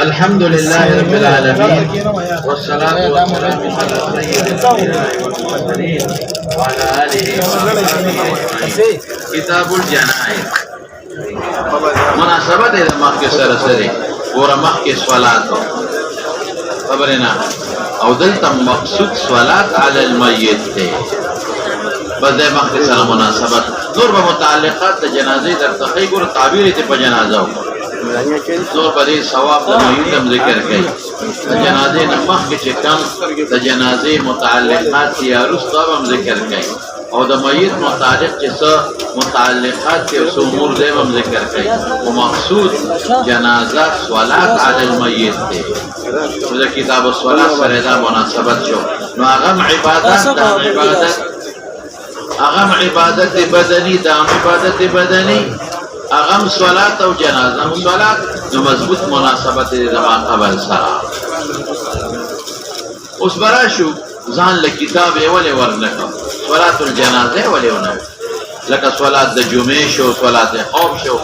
الحمد لله رب العالمين والصلاة والسلام على سيد الأنبياء والمرسلين وعلى آله وصحبه أجمعين. كتاب الجنائز مناسبت د مخکې سره سره ګوره مخکې صلات خبرنا او دلته مقصود صلات علی المیت دی بس د مخکې سره مناسبت نور به متعلقات د جنازې در تخی ګوره تعبیر ته په جنازه زور په دې ثواب د میت هم ذکر کوي د جنازې نه مخکې چې کم د جنازې متعلقات یا رسته هم ذکر کوي او د میت متعلق چې څه متعلقات او څه امور دی هم ذکر کوي او مقصود جنازه صلات علی المیت دی د کتاب الصلات سره دا مناسبت شو نو هغه عبادت بدني دا عبادت بدني اغم صلات او جنازه صلات نو مضبوط مناسبت دې زما قبل سره اوس براشو ځان له کتاب ولې ورنکو صلات الجنازه ولې ونه لکه صلات د جمعې شو صلات خوب شو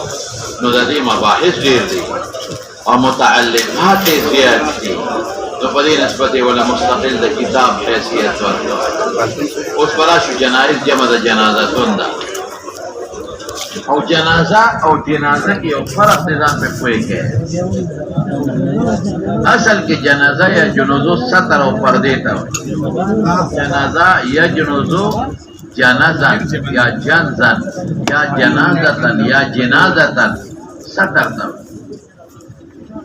نو د دې مباحث ډېر دي او متعلقات زیات دي نو په دې نسبت ولا مستقل د کتاب حیثیت ورکړو اوس براشو جنایز جمع د جنازه تونده او جنازه کې یو فرق دی ځان په کوی کې اصل کې جنازه یا جنازو ستر او پردې ته جنازه یا جنازو جنازه یا جنزن یا جنازتن یا جنازتن ستر ته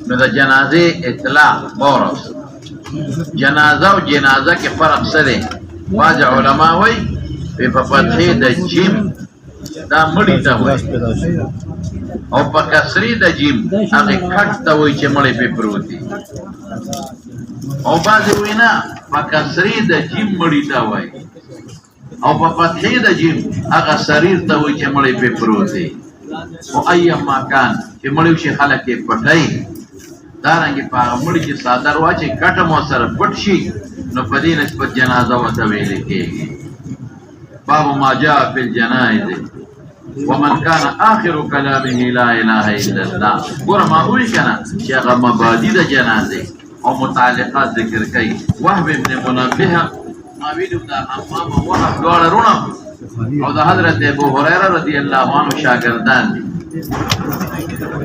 نو د جنازې اطلاق مورس جنازه او جنازه کې فرق څه دی بعض علما وایي په فتحې د جیم دا مړی ته وایي او په کسری د جیم هغه کټ ته وایي چې مړی پې پروت دی او بعضې وایي نه په کسری د جیم مړی ته وایي او په فتحې د جیم هغه سریر ته وایي چې مړی پې پروت دی او ایما کان چې مړی شي خلک یې پټوي دارنګې په هغه مړي چې څادر واچي کټ هم ورسره پټ شي نو په دې نسبت جنازه ورته ویلې کېږي باب ما جاء في الجنائز ومن كان آخر كلامه لا إله إلا الله ګوره ما وویل کنه چې هغه مبادي د جنازې او متعلقات ذکر کوي وهب ابن منبه ما ویلو دا امام او وهب دواړه رونه او د حضرت ابو هريره رضی الله عنه شاګردان دي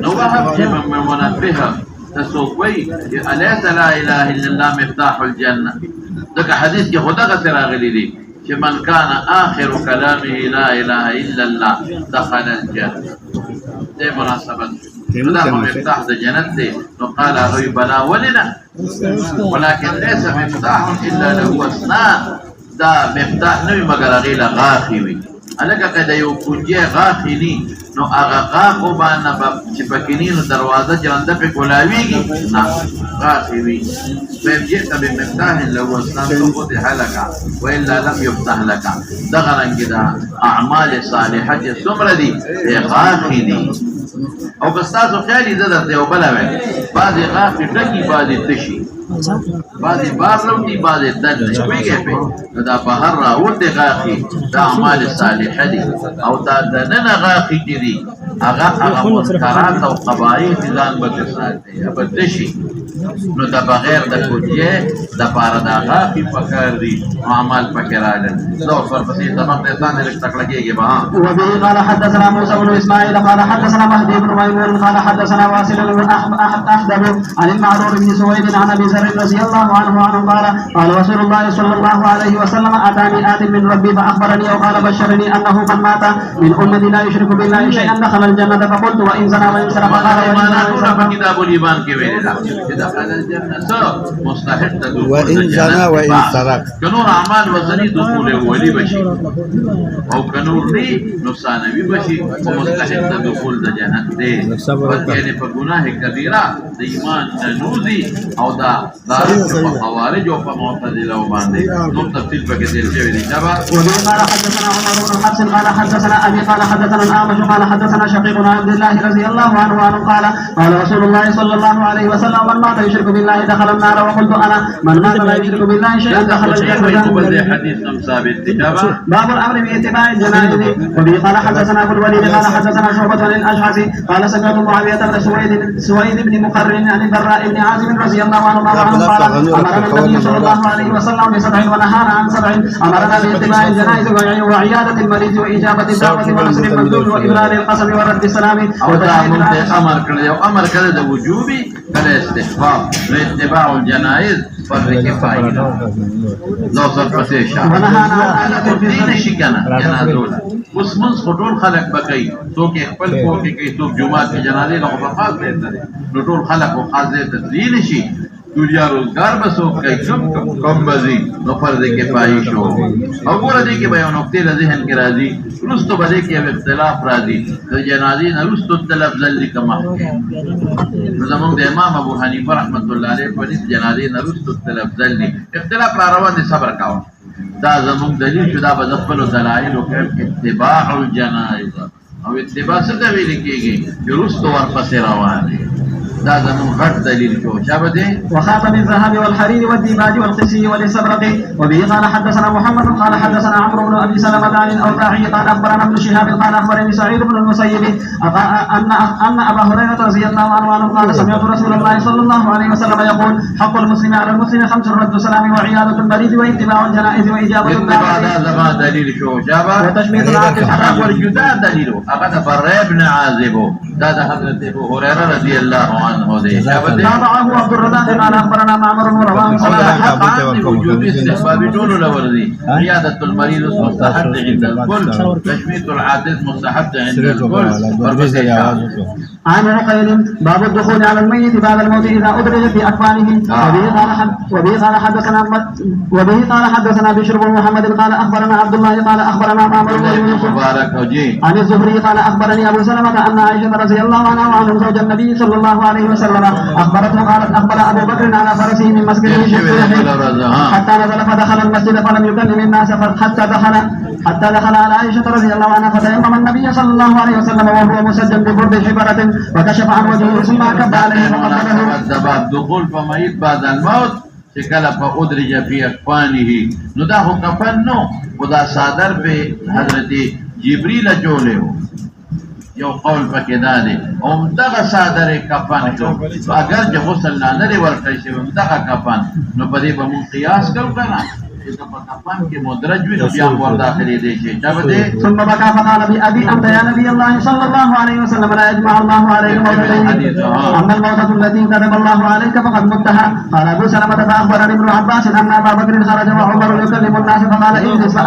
نو وهب ابن منبه تسوق وی أليس لا إله إلا الله مفتاح الجنة دغه حدیث کې خدغه سره راغلی دی چې من كان آخر كلامه لا إله إلا الله دخل الجنة دې مناسبت دا مفتاح د جنت دی نو قال هو بلا ولنا ولكن ليس مفتاح إلا له أسنان دا مفتاح نه مگر غیله غاخي وي الګه کده یو کنجه غاخي ني نو هغه غاخو باندې چې پکینی نو دروازه جنده په کولاویږي نه غاخي وي فجئت بمفتاح لو اسلام فتح لك والا لم يفتح لك دغرنګ دا اعمال صالحه څومره دي غاخي دي او بستاسو خیالي درته یو بل وای بعضی غاخي ټکی بعضی تشي بعضی بار لوټي بعضی دن کويږي په دا بهر راوته غاخي دا اعمال صالحه دي او دا دنن غاخي دي هغه منکرات او قبایح ځان بچساتي ابدشي نو دا بغیر د کوجه د پاره دا غاخي فکر دي اعمال فکر راځي نو پر پسې تمام ته ځان لږ تکړهږي به وبه قال حدثنا موسى بن اسماعيل قال حدثنا مهدي بن ميمون قال حدثنا واصل بن احدب عن المعرور بن سويد عن ابي ذر رضي الله عنه قال رسول الله صلى الله عليه وسلم اتاني آت من ربي فاخبرني او قال بشرني انه من مات من امتي لا يشرك بالله شيئا دخل الجنه فقلت وان زنى وان سرق قال ما كتاب الايمان کې ویل دخل الجنه مستحق دخول وان زنى وان سرق کنور اعمال وزني دخول ولي بشي او کنور دي نقصانوي بشي او مستحق دخول د جنت دي یعنی په ګناه کبیره د ایمان نوزي او دا خوارج او معتزله باندې نو تفصیل پکې دي چې ویل دا قال حدثنا عمر بن حفص قال حدثنا ابي قال حدثنا الاعمش قال حدثنا شقيق بن عبد الله رضي الله عنه قال رسول الله صلى الله عليه وسلم من مات يشرك بالله دخل النار وقلت انا من مات لا يشرك بالله شيئا دخل الجنه حديث ثابت باب الامر باتباع الجنائز وبه قال حدثنا ابو الوليد قال حدثنا شعبة عن الاشعث قال سمعت معاويه بن سويد بن مقرن ذر عن البراء بن عازب رضي الله عنه قال أمرنا النبي صلى الله عليه وسلم بسبع ونهانا عن سبع أمرنا باتباع الجنائز وعيادة المريض وإجابة الدعوة ونصر الممدود وإبرار القسم ورد السلام أمر كذا وجوبي كذا استحباب اتباع الجنائز فرق فائدة لو صرف شاء ونهانا عن آلة دين شكنا جنازولا وسمنس خطول خلق بقي سوك اخبال كوكي كي سوك جماعت کی جنازي لغو بخاص لیتا دي نطول خلق وخاص لیتا دین شي دنیا روزگار بسوک کئی کم بزی نفر دے کے پائی شو او گورا دے کے بیان نکتے ذہن کے راضی رستو بدے کے اب اختلاف راضی تو جنازی نرستو التلف ذلی کما زمان دے امام ابو حنیفہ رحمت اللہ علیہ پنیس جنازی نرستو التلف ذلی اختلاف را روان دے صبر کاؤ دا زمان دلیل شدا بزقبل و دلائل و اتباع الجنائز او اتباع ستوی لکی گئی رستو ورپس روان دے دا زمون غټ دلیل شو شابه دي وخاتم الذهب والحرير والديباج والقسي والاستبرق وبه قال حدثنا محمد قال حدثنا عمرو بن ابي سلمة عن الاوزاعي قال اخبرنا ابن شهاب قال اخبرني سعيد بن المسيب ان ابا هريره رضي الله عنه قال سمعت رسول الله صلى الله عليه وسلم يقول حق المسلم على المسلم خمس رد السلام وعياده المريض واتباع الجنائز واجابه اتباع هذا ما دليل شو شابه وتشميت العاقل والجداء دليله اخذ بر ابن عازب هذا حضرت ابو هريره رضي الله عنه دي تابعه عبد الرزاق قال اخبرنا معمر وروان حق وجوب استحباب دون الاولدي عياده المريض مستحب عند الكل تشميت العاطس مستحب عند الكل عن عقيل باب الدخول على الميت بعد الموت اذا ادرج في اكفانه وبه قال حدثنا بشر بن محمد قال اخبرنا عبد الله قال اخبرنا معمر عن الزهري قال اخبرني ابو سلمة ان عائشة رضي الله عنها وعن زوج النبي صلى الله عليه وسلم اخبرته قالت اخبر ابو بكر على فرسه من مسكنه حتى نزل فدخل المسجد فلم يكلم الناس حتى دخل على عائشة رضي الله عنها فتيمم النبي صلى الله عليه وسلم وهو مسجد ببرد حبرة وكشف عن وجهه ثم كب عليه فقبله. باب دخول فميت بعد الموت شکل فأدرج في أكفانه نو دا خو کفن نو خدا صادر به حضرت جبریل جوله ہو یو قول پکې دا دی او دغه صادر کفن شو اگر چې غسل نه لري ورکړی شي دغه کفن نو په دې به مونږ قیاس کوو کنه چې په کفن کې مدرج وي نو بیا ور داخلي دی شي دا به ثم بكى فقال بأبي أنت يا نبي الله صلى الله عليه وسلم لا يجمع الله عليك موتتين أما الموتة التي كتب الله عليك فقد متها قال أبو سلمة فأخبرني ابن عباس أن أبا بكر خرج وعمر يكلم الناس فقال اجلس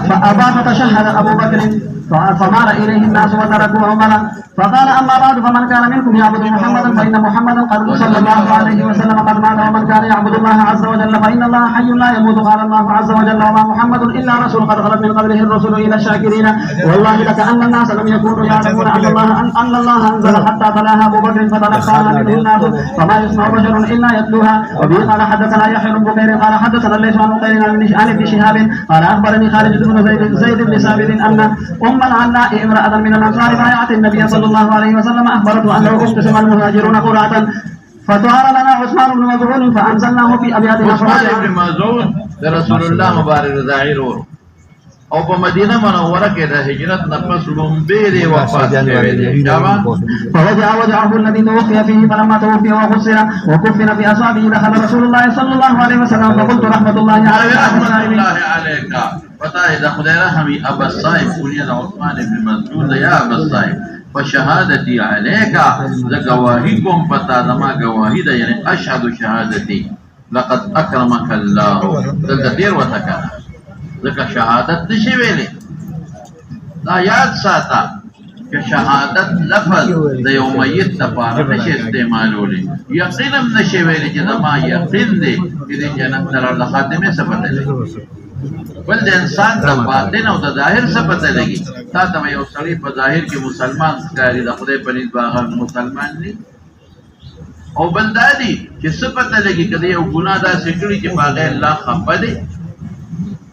فأبى فتشهد أبو بكر فمال إليه الناس وتركوا عمر فقال أما بعد فمن كان منكم يعبد محمدا فإن محمدا قد صلى الله عليه وسلم قد مات ومن كان يعبد الله عز وجل فإن الله حي لا يموت قال الله عز وجل وما محمد إلا رسول قد خلت من قبله الرسل إلى الشاكرين والله لكأن الناس لم يكونوا يعلمون أن الله أنزل حتى تلاها أبو بكر فتلقاها منه الناس فما يسمع بشر إلا يتلوها وبه قال حدثنا يحيى بن بكير قال حدثنا ليس عن بكير عن ابن شهاب قال أخبرني خالد بن زيد بن ثابت أن أم العناء امرأة من الأنصار بايعت النبي صلى الله عليه وسلم أخبرته أنه اقتسم المهاجرون قرعة فتعار لنا عثمان بن مظعون فأنزلناه في أبيات عثمان بن مظعون رسول الله مبارك ظاهر او په مدینه منوره کې د هجرت نه پس لومبه دی وفات شوی فوجع وجعه الذي توفي فيه فلما توفي وغسل وكفن في اصحابه دخل رسول الله صلى الله عليه وسلم فقلت رحمة الله عليك پتا ہے دا خدای رحمی ابا الصائب کلیه عثمان بن مظعون یا ابا الصائب فشهادتي عليك ذا گواہی کوم پتا دما گواہی دا یعنی اشهد شهادتي لقد اكرمك الله دلته ډیر وته کنه ځکه شهادت نشي ویلې دا یاد ساته چې شهادت لفظ د یو میت لپاره نشي استعمالولی یقینا نشي ویلې چې دا ما یقین دی چې جنت تر الله خاتمه څه پته لګي بل د انسان د باطن او د ظاهر څه پته لګي تا ته یو سړی په ظاهر کې مسلمان ښکاري د خدای په نسبت هغه مسلمان دی او بل دا دی چې څه پته لګي کله یو ګناه دا سکړي چې باغې الله خپه دی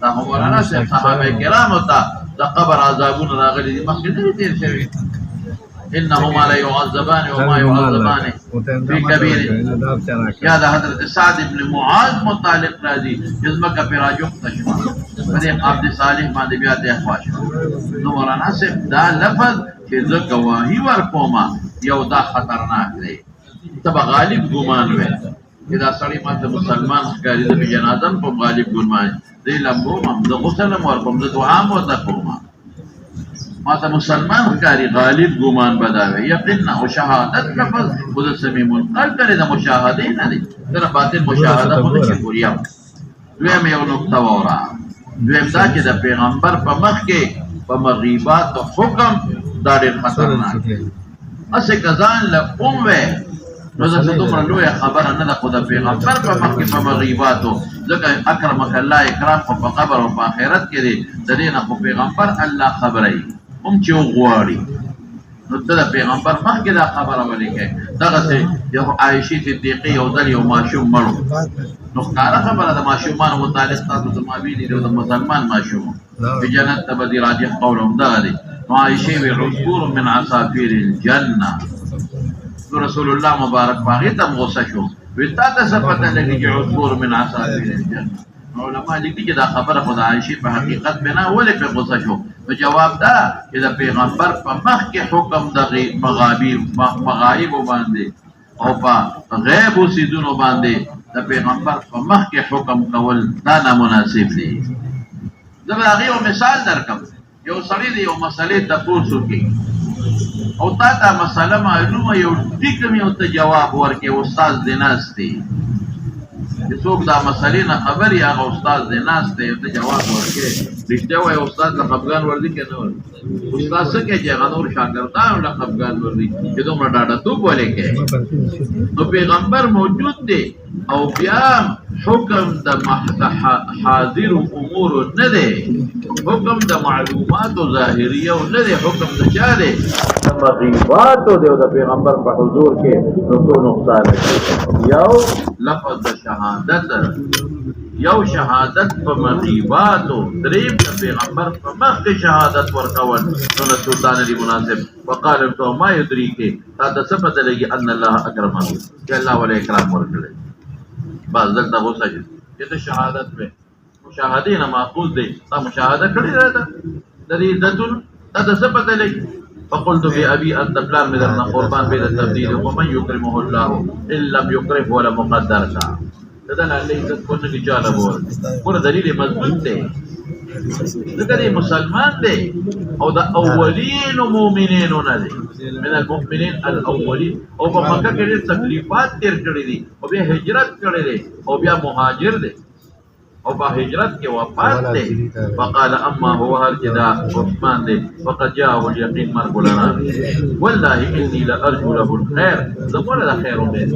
دا مولانا صحابه کرام ته د قبر عذابون راغلي دي مخکې نه تیر شوی انهما لا يعذبان وما يعذبان في كبير يا ده حضرت سعد بن معاذ متعلق راضي جزمه کا پیراجو تشما بني عبد صالح باندې بیا ته اخواش نو مولانا سے دا لفظ چې زه گواہی ورکوما یو دا خطرناک دی تبا غالب ګمان وې چې دا سړی ماته مسلمان ښکاري د جنازه په غالب ګمان دی لمبو هم د غسل ورکوم د دعا مو ته کوم ماته مسلمان ښکاري غالب ګمان بداوي یقینا او شهادت لفظ خود سميع القلب لري د مشاهده نه دي تر باطن مشاهده په کې پوریا دویم یو نقطه وره دویم دا چې د پیغمبر په مخ کې په مغیبات او حکم دا ډېر خطرناک دی اسه کزان له قومه نو دا څومره لوی خبره نه ده خو د پیغمبر په مخ کې په مغیباتو ځکه اکرمک الله اکرام خو په قبر او په آخرت کې دی د دې نه خو پیغمبر الله خبري هم چې غواړي نو ته د پیغمبر مخ کې دا خبره ولیکې دغه څه یو عائشې صدیقې یو ځل یو ماشوم مړو نو ښکاره خبره د ماشومانو متعلق تاسو ته ما ویلي د مسلمان ماشوم په جنت ته به راجح قول هم دغه دی نو عائشې وی عصفور من عصافیر الجنه رسول الله مبارک باغی تم غصه شو وی تا ته څه پته لګي چې عصفور من عصافیر الجنه علماء لیکي چې دا خبره خدای عائشې په حقیقت بنا ولې په غصه شو نو جواب دا چې د پیغمبر په مخ کې حکم د مغایب باندې او په غیب اوسیدونو باندې د پیغمبر په مخ کې حکم کول دا نامناسب دی زه به هغې یو مثال درکړم یو سړی د یو مسلې تپوس وکړي او تا ته مسله معلومه یو ټیک مې ورته جواب ورکړي استاد دې ناست دی چې څوک دا مسلې نه خبر یې هغه استاد دې ناست دی ورته جواب ورکړي رښتیا وایي استاد له خفګان ورځي که نه ورځي استاد څه کوي چې هغه نور شاګردانو له خفګان ورځي چې دومره ډاډهتوب ولې کوي نو پیغمبر موجود دی او بیا حکم د حاضر امور نه دی حکم د معلومات ظاهریه نه دی حکم د چا دی د مغیباتو دی او د پیغمبر په حضور کې نو څو نقصان یو لفظ د شهادت یو شهادت په مغیباتو دریم د پیغمبر په مخ کې شهادت ورکول نو نه سلطان دی مناسب وقال تو ما يدريك تا د څه پته لګي ان الله اکرمه چې الله ولې اکرام ورکړي بعض دلته غوسه شي چې ته شهادت به مشاهده نه ماخوذ دی تا مشاهده کړې ده د دې عزتونو تا د څه پته لګي فقلت بأبي أنت بلان من درنا قربان بين التبديل ومن يكرمه الله إن لم يكرمه ولا مقدر کا ددن الله عزت کو نه چاله بول پر دلیل مضبوط دی ذکر مسلمان دی او د اولین مؤمنین نه دی من المؤمنین الاولین او په مکه کې تکلیفات تیر کړی دي او بیا هجرت کړی دی او بیا مهاجر دی او په هجرت کې وفات دی فقال اما هو هل كذا عثمان دی فقد جاءه اليقين مرغ لنا والله اني لارجو له الخير زموږ د خیر امید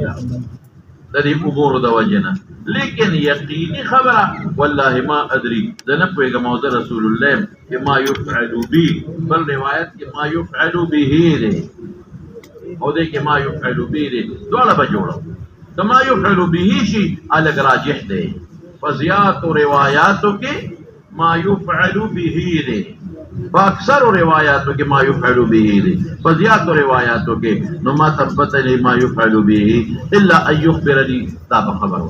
د دې امور د وجنه لیکن یقیني خبره والله ما ادري د نه پوهېږم او د رسول الله چې ما يفعل به بل روایت کې ما يفعل به دی او دې کې ما يفعل به دی دواړه به جوړو کما يفعل به شي الګ راجح دی فزیات روایاتو کې ما يفعل به دی فاکثر روایاتو کې ما يفعل به دی فزیات روایاتو کې نو ما ثبت لي ما يفعل به الا ان يخبرني تاب خبر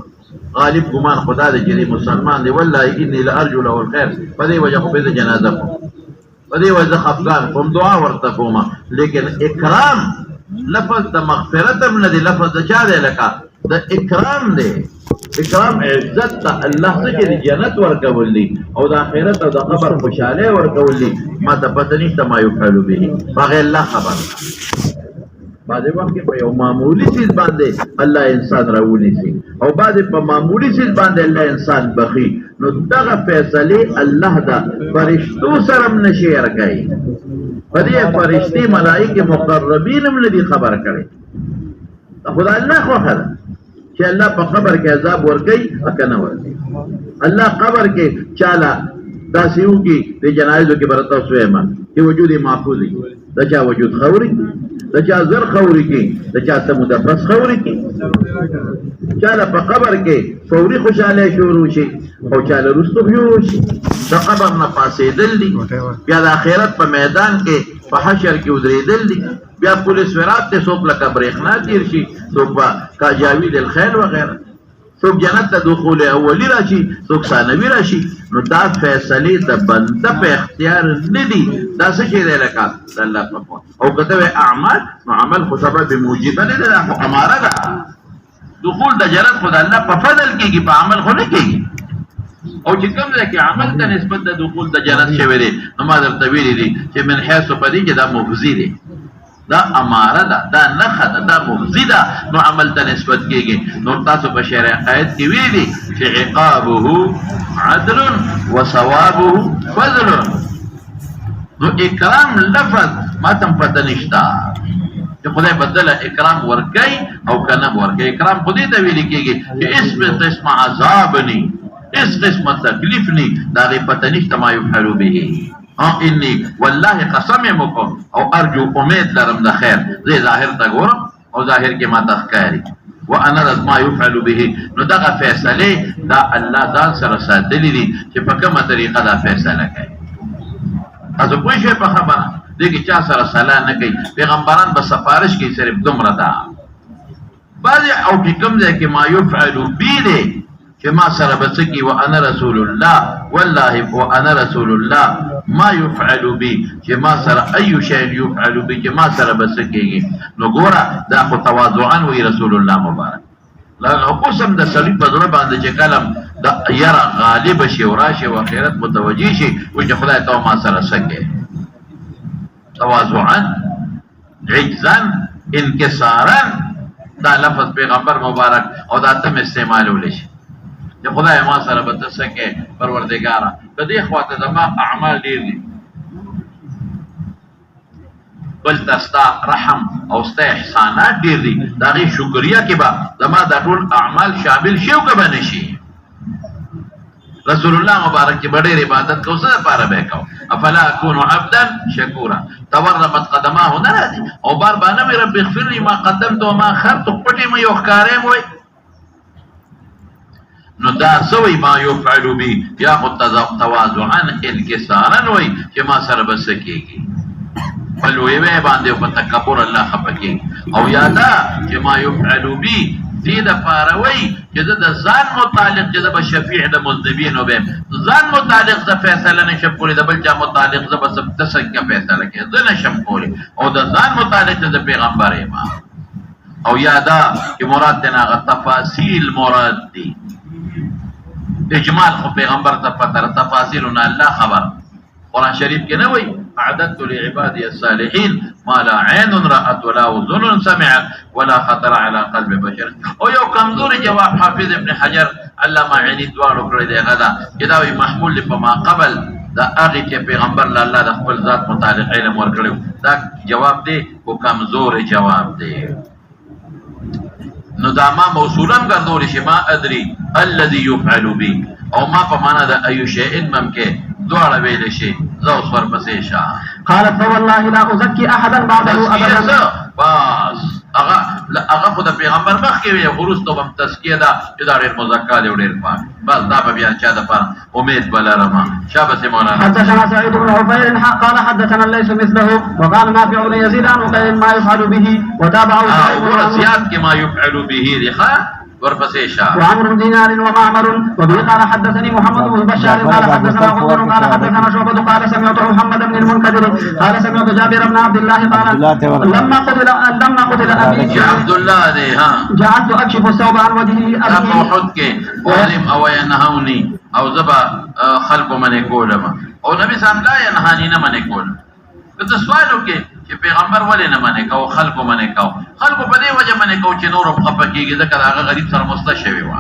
غالب ګمان خدا دې چې مسلمان دی والله اني لارجو له الخير فدې وجه خو به جنازه فدې وجه خفقان کوم دعا ورته کوم لیکن اکرام لفظ د مغفرت من دې لفظ د چا دی لکه د اکرام دی اکرام عزت ته الله څخه د جنت ورکول دي او د آخرت او د قبر خوشاله ورکول دي ما ته پته نشته ما يفعل به بغیر الله خبر بعضې وخت کې په یو معمولي څیز باندې الله انسان راونی سي او بعضې په معمولي څیز باندې الله انسان بخي نو دغه فیصلې الله د فرشتو سره هم نه شي ورکوي په دې فرشتې ملایکې مقربین هم نه دي خبر کړی خدای الله خوښه ده چې الله په قبر کې عذاب ورکوي که نه ورکوي الله قبر کې چاله داسې وکړي د جنایزو کې به راته تاسو وایم چې وجود یې محفوظ وي د چا وجود خوري د چا زر خوري کې د چا څه مدفس خوري کې چاله په قبر کې فوري خوشحالی شروع شي او چاله وروسته شروع شي د قبر نه پاڅېدل دي بیا د آخرت په میدان کې په حشر کې ودرېدل دي بیا پولیس ورات ته څوک لکه برېښنا تېر شي څوک به کاجاوید الخیل وغیره څوک جنت ته دخول اولی راشي څوک ثانوي راشي نو دا فیصلې د بنده په اختیار نه دي دا څه شی دی لکه د الله په قوت او که ته اعمال نو عمل خو سبب موجبه نه ده خو اماره ده دخول د جنت خو د الله په فضل کېږي په عمل خو نه کېږي او چې کوم ځای کې عمل ته نسبت د دخول د جنت شوی دی نو ما درته ویلي دي چې من حیث په دې کې دا مفضي دی دا اماره ده دا نخه ده دا مفضي ده نو عمل ته نسبت کېږي نو تاسو په شرع قاعد کې ویلي دي چې عقابه عدل وثوابه فضل نو اکرام لفظ ما تم پته نشته چې خدای بدله اکرام ورکوي او که نه ورکوي اکرام خو دې ته ویلي کېږي چې اسم قسم عذاب ني اس قسم تکلیف نی دا غی پتہ نشتا ما یفعل به انی والله قسم مکو او ارجو امید لرم دا خیر زی ظاهر تا گورم او ظاهر کے ما تخکاری وانا رض ما یفعل به نو دا فیصله دا اللہ دان سر ساتلی دی چه پا کم طریقه دا فیصله کئی ازو کوئی شوی پا خبر دیکھ چا سر صلاح نکی پیغمبران با سفارش کی صرف دمر دا بعضی او کی کم دے کہ ما یفعل بی دے کہ ما سر بسکی وانا رسول اللہ واللہ وانا رسول اللہ ما یفعل بی کہ ما سر ایو شیء یفعل بی کہ ما سر بسکی گی نو گورا دا خو تواضعان وی رسول اللہ مبارک لکه قسم د سړي په زړه باندې چې کلم د یره غالب شي او راشي او خیرت متوجي شي و چې خدای ته ما سره سکه تواضعا عجزا انکسارا دا لفظ پیغمبر مبارک او دا تم استعمالول شي چې خدای ما سره به تسکه پروردگارا د دې خواته زما اعمال ډیر دي بل تستا رحم او ستا احسانات ډیر دي دا غي شکریا کې با زما دا ټول اعمال شامل شي او کبه نشي رسول الله مبارک چې ډېر عبادت کو سره پاره وکاو افلا اكون عبدا شکورا تورمت قدماه نرادي او بار باندې رب اغفر لي ما قدمت وما اخرت پټي مې یو ښکارې وای نو دا سوی ما یفعل بی یا خود تواضعا انکسارا وی چې ما سره بس کېږي بل وی باندې په تکبر الله خپکی او یادا چې ما یفعل بی دې د پاروي چې د ځان متعلق چې د شفیع د مذنبین او به ځان متعلق د فیصله نشم کولی د بل چا متعلق د بس تسکه فیصله کې زه نشم کولی او د ځان متعلق د پیغمبر ما او یادا چې مراد نه غ تفاصیل مراد دي اجمال خو پیغمبر ته پتر تفاصیلنا الله خبر قرآن شریف کې نه وای اعددت لعبادي الصالحين ما لا عين رأت ولا اذن سمعت ولا خطر على قلب بشر او یو کمزوري جواب حافظ ابن حجر علامه عینی دوالو کړی دی غدا کدا وی محمول په ما قبل دا هغه چې پیغمبر الله د خپل ذات متعلق علم ورکړو دا جواب دی او کمزور جواب دی نو دا ما موصولا ګرځول شي ما ادري الذي يفعل بي او ما په معنا د ايو شيء ممکن دواړه ویل شي زو سر پسې شاه قالت فوالله لا ازكي احدا بعده ابدا بس هغه خو د پیغمبر مخ کې وي غروس ته هم تزکیه ده چې دا ډېر مزکا دی ډېر پاک بس دا به بیا چا د پر امید بلرما شابه مولانا حدثنا سعيد بن عفير قال حدثنا ليس مثله وقال نافع بن يزيد عن قيل ما يفعل به وتابعه زياد كما يفعل به رخاء وربسيشا وعمر بن دينار ومعمر وبه قال حدثني محمد بن بشار قال حدثنا غندر قال حدثنا شعبة قال سمعت محمد بن المنكدر قال سمعت جابر بن عبد الله قال لما قتل ابي عبد الله دي ها جعلت اكشف الثوب عن وجهه ابي حدك ولم او ينهوني او زبا خلق من يقول او نبي صلى الله عليه وسلم لا ينهاني من يقول کته سوالو کې چې پیغمبر ولې نه منې کو خلکو منې کو خلکو په دې وجه منې کو چې نور خپه کېږي ځکه هغه غریب سره مستشوي و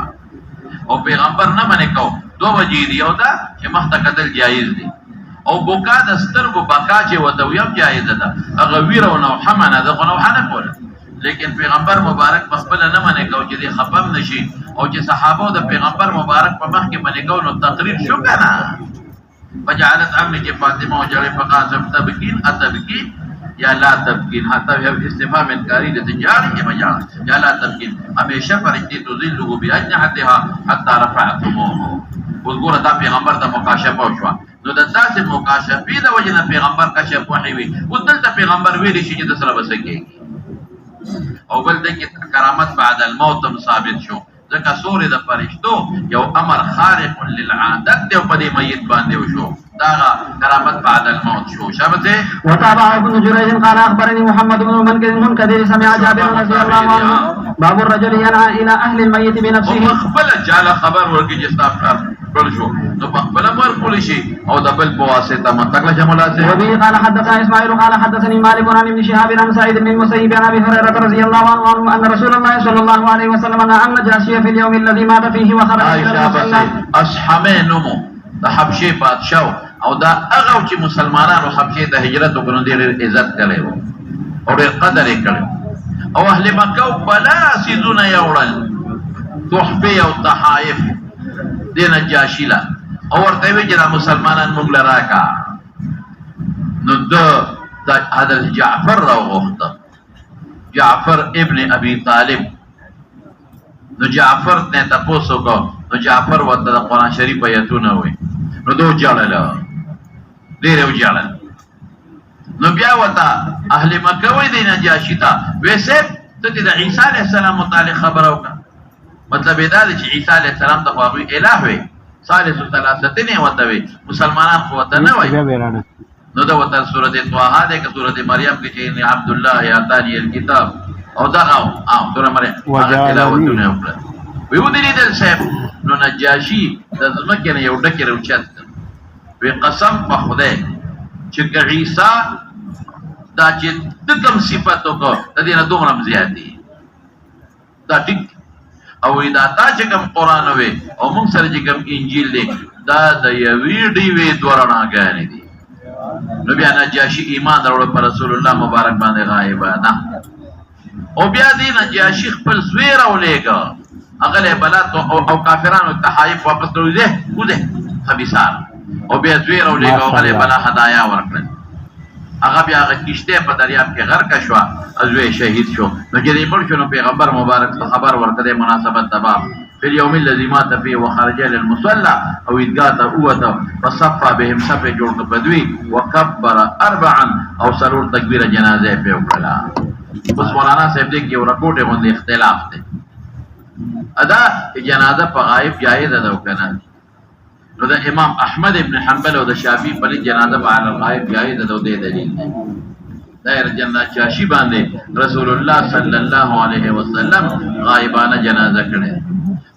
او پیغمبر نه منې کو دوه وجې دی او دا چې مخته قتل جایز دی او بوکا د سترګو بقا چې وته ویم جایز ده هغه ویرو نو حمنه ده نو حنه کوله لیکن پیغمبر مبارک خپل نه منې کو چې دې خپم نشي او چې صحابه د پیغمبر مبارک په مخ کې منې کو نو تقریر شو کنه فجعلت عمي فاطمه وجري فقاسم تبكين اتبكين یا لا تبکین حتی استفهام انکاری د تجاری کې مجال یا لا تبکین همیشه فرشتي تذلوا باجنحتها حتى رفعتموه وګوره دا پیغمبر د مکاشفه شو نو د تاسو مکاشفه د وجنه پیغمبر کشف وحی وي ودلته پیغمبر ویل شي چې د سره بسکه او بل د کرامت بعد الموت ثابت شو ځکه سورې د فرشتو یو امر خارق للعادت دی او په دې میت باندې وشو دا کرامت بعد الموت شو شابته. وتابع ابن جريج قال اخبرني محمد بن المنكدر سمع جابر رضي الله عنه باب الرجل ينعى الى اهل الميت بنفسه مخبل جعل خبر ورکی جستا پر شو نو مخبل ورکول شي او د بل په واسطه منطقه جمله سي. وبه قال حدثنا اسماعيل قال حدثني مالك عن ابن شهاب عن سعيد بن المسيب عن ابي هريره رضي الله عنه ان رسول الله صلى الله عليه وسلم نهى النجاشي في اليوم الذي مات فيه وخرج الى المصلى. اصحابه نومو د حبشه بادشاہ او دا هغه چې مسلمانانو حبشه د هجرت وکړو ډېر عزت کړي او ډېر قدر یې کړي او اهل مکه بلا سيزونه یوړل تحفه او تحائف د نجاشي لا او ورته وی چې مسلمانان موږ لراکا نو د حضرت جعفر راوغوښته جعفر ابن ابي طالب نو جعفر نه تاسو کو نو جعفر ورته د قران شریف آیتونه وي نو دو جړل ډېر وجړل نو بیا وتا اهل مکه وې د نجاشي ته وېسه ته د عیسی علیه السلام متعلق خبرو کا مطلب دا دی چې عیسی علیه السلام ته خو الہ وي ثالث ثلاثه نه وته وي مسلمانان خو وته نه وي نو دا وته سورته طه ده که سورته مریم کې چې عبد الله یاتانی الكتاب او دا او سورته مریم تلاوتونه وکړه ویو دې دل صاحب نو نجاشي د ځمکې نه یو ډکه روچت وی قسم په خدای چې عیسی دا چې د کوم صفاتو کو د دې نه دومره زیات دي دا ټیک او دا تا چې کوم قران وي او موږ سره چې کوم انجیل دی دا د یوې ډیوې دوراناګانې دي نو بیا نجاشي ایمان وروړ پر رسول الله مبارک باندې غایبانه او بیا دې نجاشي خپل زوی راولېګا هغه له بلات او کافرانو تحایف واپس کړو وده خبيثان او بیا زوی راولېګا هغه له بلا هدايا ورکړل هغه بیا هغه کشته په دریاب کې غرق شو ازوی شهید شو نو چې دې مړ شو نو پیغمبر مبارک خبر ورکړي مناسبت دبا في اليوم الذي مات فيه وخرج للمصلى او ادغاته اوته فصفى بهم صف جوړ بدوي وكبر اربعا او سرور تکبیر جنازه په وکړه. اوس مولانا صاحب دې کې یو رپورټ باندې اختلاف دی ادا جنازه په غایب جایز ده وکنه نو د امام احمد ابن حنبل او د شافعي په جنازه په غایب جایز ده د دلیل دایر جنازه چاشي باندې رسول الله صلی الله علیه وسلم غایبانه جنازه کړي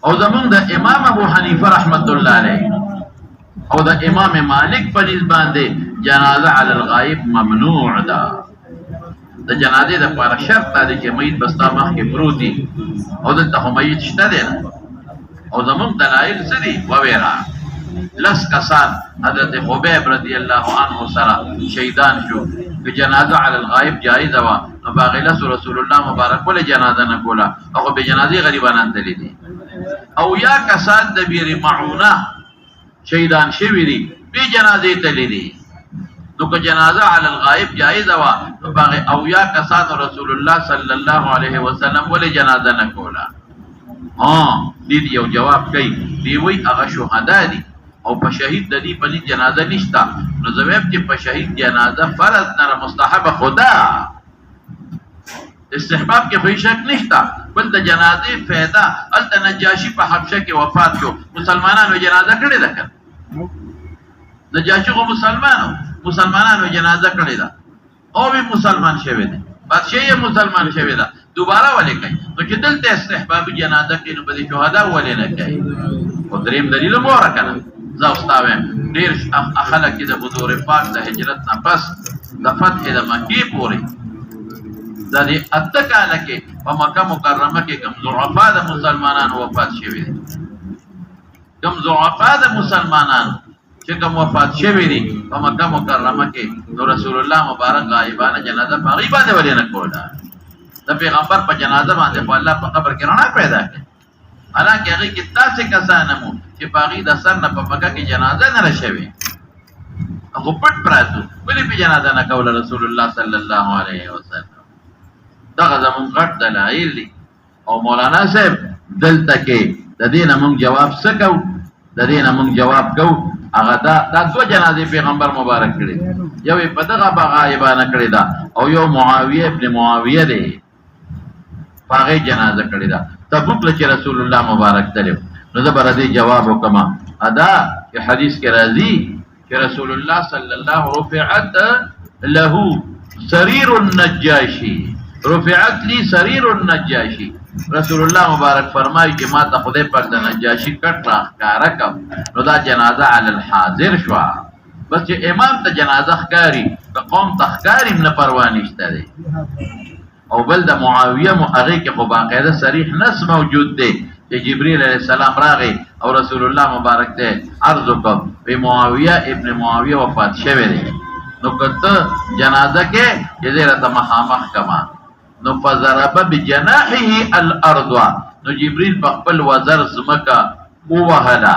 او زمونږ د امام ابو حنیفه رحمت الله علیه او د امام مالک په نسبت باندې جنازه علی الغایب ممنوع ده د جنازې د لپاره شرط دی چې میت بستا مخ کې پروت دي او دلته هم میت شته دی او زمونږ دلایل څه دي وویرا لس کسان حضرت خبیب رضی الله عنه سره شهیدان شو که جنازه علی الغایب جایزه وا نو باغله رسول الله مبارک ولې جنازه نه کوله او به جنازې غریبانان تللی دي او یا کسان د بیر معونه شهیدان شوی دي به جنازې تللی دي نو که جنازه علی الغایب جایزه وا نو باغ او یا کسان رسول الله صلی الله علیه وسلم ولې جنازه نه کوله دې یو جواب کوي دی وی هغه شهدا دي او په شهید د دې په جنازه نشتا نو زویب چې په شهید جنازه فرض نه مستحب خدا استحباب کې هیڅ شک نشتا بل د جنازې فایده ال نجاشي په حبشه کې وفات شو مسلمانانو جنازه کړې ده کړ نجاشي خو مسلمانانو جنازه کړې ده او به مسلمان شوی دی بادشاہ یې مسلمان شوی ده دوباره ولې کوي نو چې دلته استحباب جنازه کې نو به شهدا ولې نه کوي او دریم دلیل مو راکنه زاوستاوم ډیر اخلاق کې د حضور پاک د هجرت نه پس د فتح د مکې پورې د دې اتکاله کې په مکه مکرمه کې کوم ضعفا د مسلمانانو وفات شوي دي کوم ضعفا د مسلمانانو چې کوم وفات شوي دي په مکه مکرمه کې نو رسول الله مبارک غایبانه جنازه په غیبانه ولې نه کوله د پیغمبر په جنازه باندې په الله په قبر کې رڼا پیدا کړي حالانکه هغه کې تاسو کسانمو چې باغی د سر نه په مکه کې جنازه نه راشي هغه پټ پراتو ولې په جنازه نه کوله رسول الله صلی الله علیه وسلم دا زمون غټ دلایل دي او مولانا صاحب دلته کې د دې نه مونږ جواب سکو د دې نه مونږ جواب کو هغه دا دوه جنازې پیغمبر مبارک کړي یو په دغه غایبانه کړی دا او یو معاویه ابن معاویه دی هغه جنازه کړی دا تبوک لچ رسول الله مبارک تلو نو زبر دې جواب وکما ادا یہ حدیث کے راضی کہ رسول اللہ صلی اللہ رفعت له سریر النجاشی رفعت لی سریر النجاشی رسول اللہ مبارک فرمائی کہ ما تا خدای پاک دا نجاشی کٹ را اخکارکم نو دا جنازہ علی الحاضر شوا بس چې امام ته جنازه ښکاری که قوم ته ښکاری هم نه پروا نشته دی او بل د معاویه هغې کې خو باقاعده صریح نص موجود دی چې جبریل علیه السلام راغی او رسول الله مبارک ته عرض وکړ وی معاویه ابن معاویه وفات شوی دی نو که ته جنازه کې چې زه راته مخامخ کما نو فضرب بجناحه الارض نو جبریل په خپل وزر ځمکه ووهله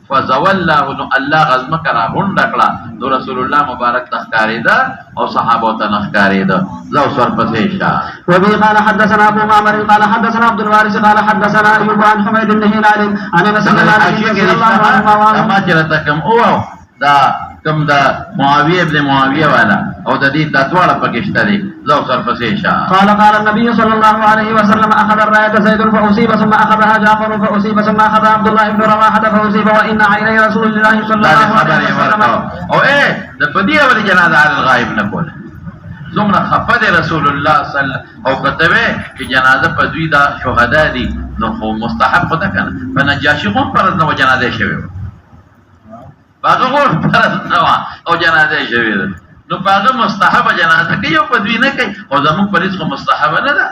فزولله نو الله غزمه کرا غونډه کړه نو رسول الله مبارک تخکاریدا او صحابه ته نخکاریدا زو سر پسې شاه وبه قال حدثنا ابو معمر قال حدثنا عبد الوارث قال حدثنا ايوب عن حميد بن هلال عن انس بن مالك رضي الله عنه ما جرتكم او دا کم دا معاویه ابن معاویه والا او د دې د ټول پکشته دي زو سر پسې شاه قال النبي صلى الله عليه وسلم اخذ الرايه زيد فاصيب ثم اخذها جعفر فاصيب ثم اخذ عبد الله بن رواحه فاصيب وان عيني رسول الله صلى الله عليه وسلم او د فدیه ول جنازه علی الغائب نه کوله زمره خفد رسول الله صلی او كتبه چې جنازه په دوی دا شهدا دي نو خو مستحب ده کنه فنجاشی هم پر نو جنازه شوی باغه غور پر نو او جنازه شوی نو باغه مستحب جنازه کوي او په دوی نه کوي او زموږ پولیس خو مستحب نه ده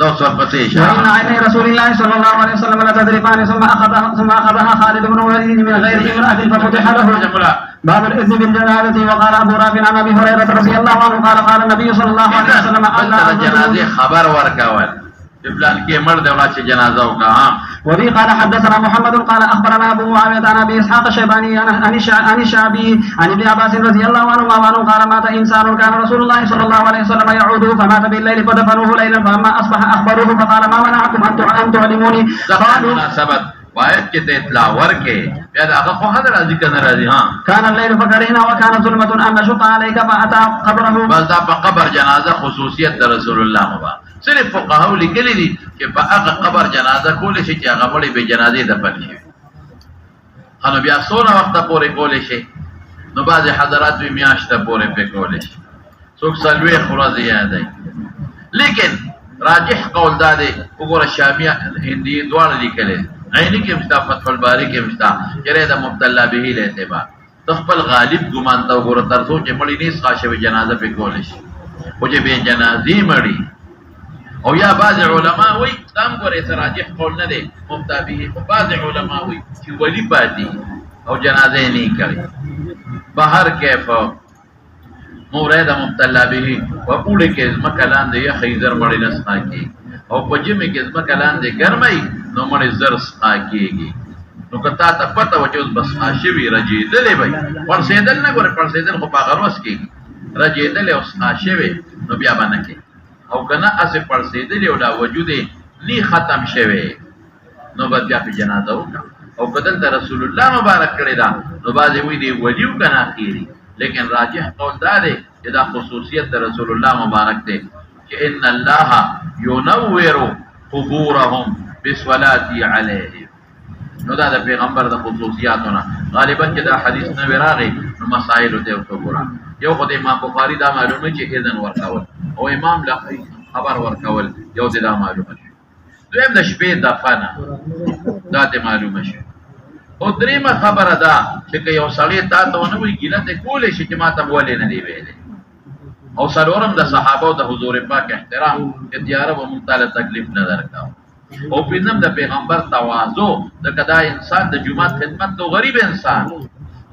دو سور پسې شه وان عين رسول الله صلى الله عليه وسلم لا تدركان ثم اخذها خالد بن وليد من غير امراه ففتح له باب الاذن بالجنازه وقال ابو رافع عن ابي هريره رضي الله عنه قال النبي صلى الله عليه وسلم الله جنازه خبر ورکاول فلان کې مرد ولا چې جنازه وکا وبي قال حدثنا محمد قال اخبرنا ابو معاويه عن ابي اسحاق الشيباني عن الشعبي عن ابن عباس رضي الله عنهما قال مات انسان كان رسول الله صلى الله عليه وسلم يعوده فمات بالليل فدفنوه ليلا فلما اصبح اخبروه فقال ما منعكم ان تعلموني قالوا مناسبت واحد کې ته اطلاع ورکه بیا دا هغه خو حاضر راځي کنه راځي ها كان الليل فكرهنا وكان ظلمه ان نشق عليك فاتى قبره بس دا په قبر جنازه خصوصیت د رسول الله مبارک صرف فقهاو لیکلي دي چې په هغه قبر جنازه کول شي چې هغه مړی به جنازې دفن شي انو بیا څونه وخت پورې کول شي نو بعض حضرات به میاشته پورې په کول شي څوک سلوي خلاص یادای لیکن راجح قول دا دی وګوره شامیه هندي دواړه لیکلي عینی کې مشتا فتح الباری کې مشتا چیرې د مبتلا به له اعتبار تخپل غالب ګمان تا وګوره تر څو چې مړی نه ښه جنازه په کول شي او چې به جنازې مړی او یا بعض علماء وی تام ګورې تراجح قول نه دی مبتابه او بعض علماء وی چې ولی پاتې او جنازه نه کوي بهر کیف مورید مبتلا به او پوره کې ځمکلان دی خیزر مړی نه ساکي او په جمع کې ځمکلان دی ګرمي نو مړی زر ساکيږي نو کتا ته پته و چې اوس بس عاشوي رجیدلې وای پرسیدل نه ګوره پرسیدل خو په غروس کې رجیدلې اوس عاشوي نو بیا باندې کې او کنه اسه پرسیدلې او دا وجود نی ختم شوه نو بیا په جنازه وکړه او بدل ته رسول الله مبارک کړی دا نو باندې وی دی ولیو کنه اخیری لیکن راجح قول دا دی چې دا خصوصیت د رسول الله مبارک دی چې ان الله ينور قبورهم بالصلاه عليهم نو دا د پیغمبر د خصوصیاتونه غالبا چې دا حدیث نه وراغي نو مسائل ته وګورئ یو خدای امام بخاری دا معلومه چې اذن ورکول او امام لقی خبر ورکول یو دا معلومه شو دویم د شپې دفنه دا ته معلومه شو او دریمه خبره ده چې یو سړی تا ته ونه وی ګیله ته کولې شي چې ما ته ولې نه دی ویلې او سرورم د صحابه او د حضور پاک احترام چې دیاره و مونږ ته تکلیف نه درکاو او پینم د پیغمبر تواضع د کدا انسان د جمعه خدمت تو غریب انسان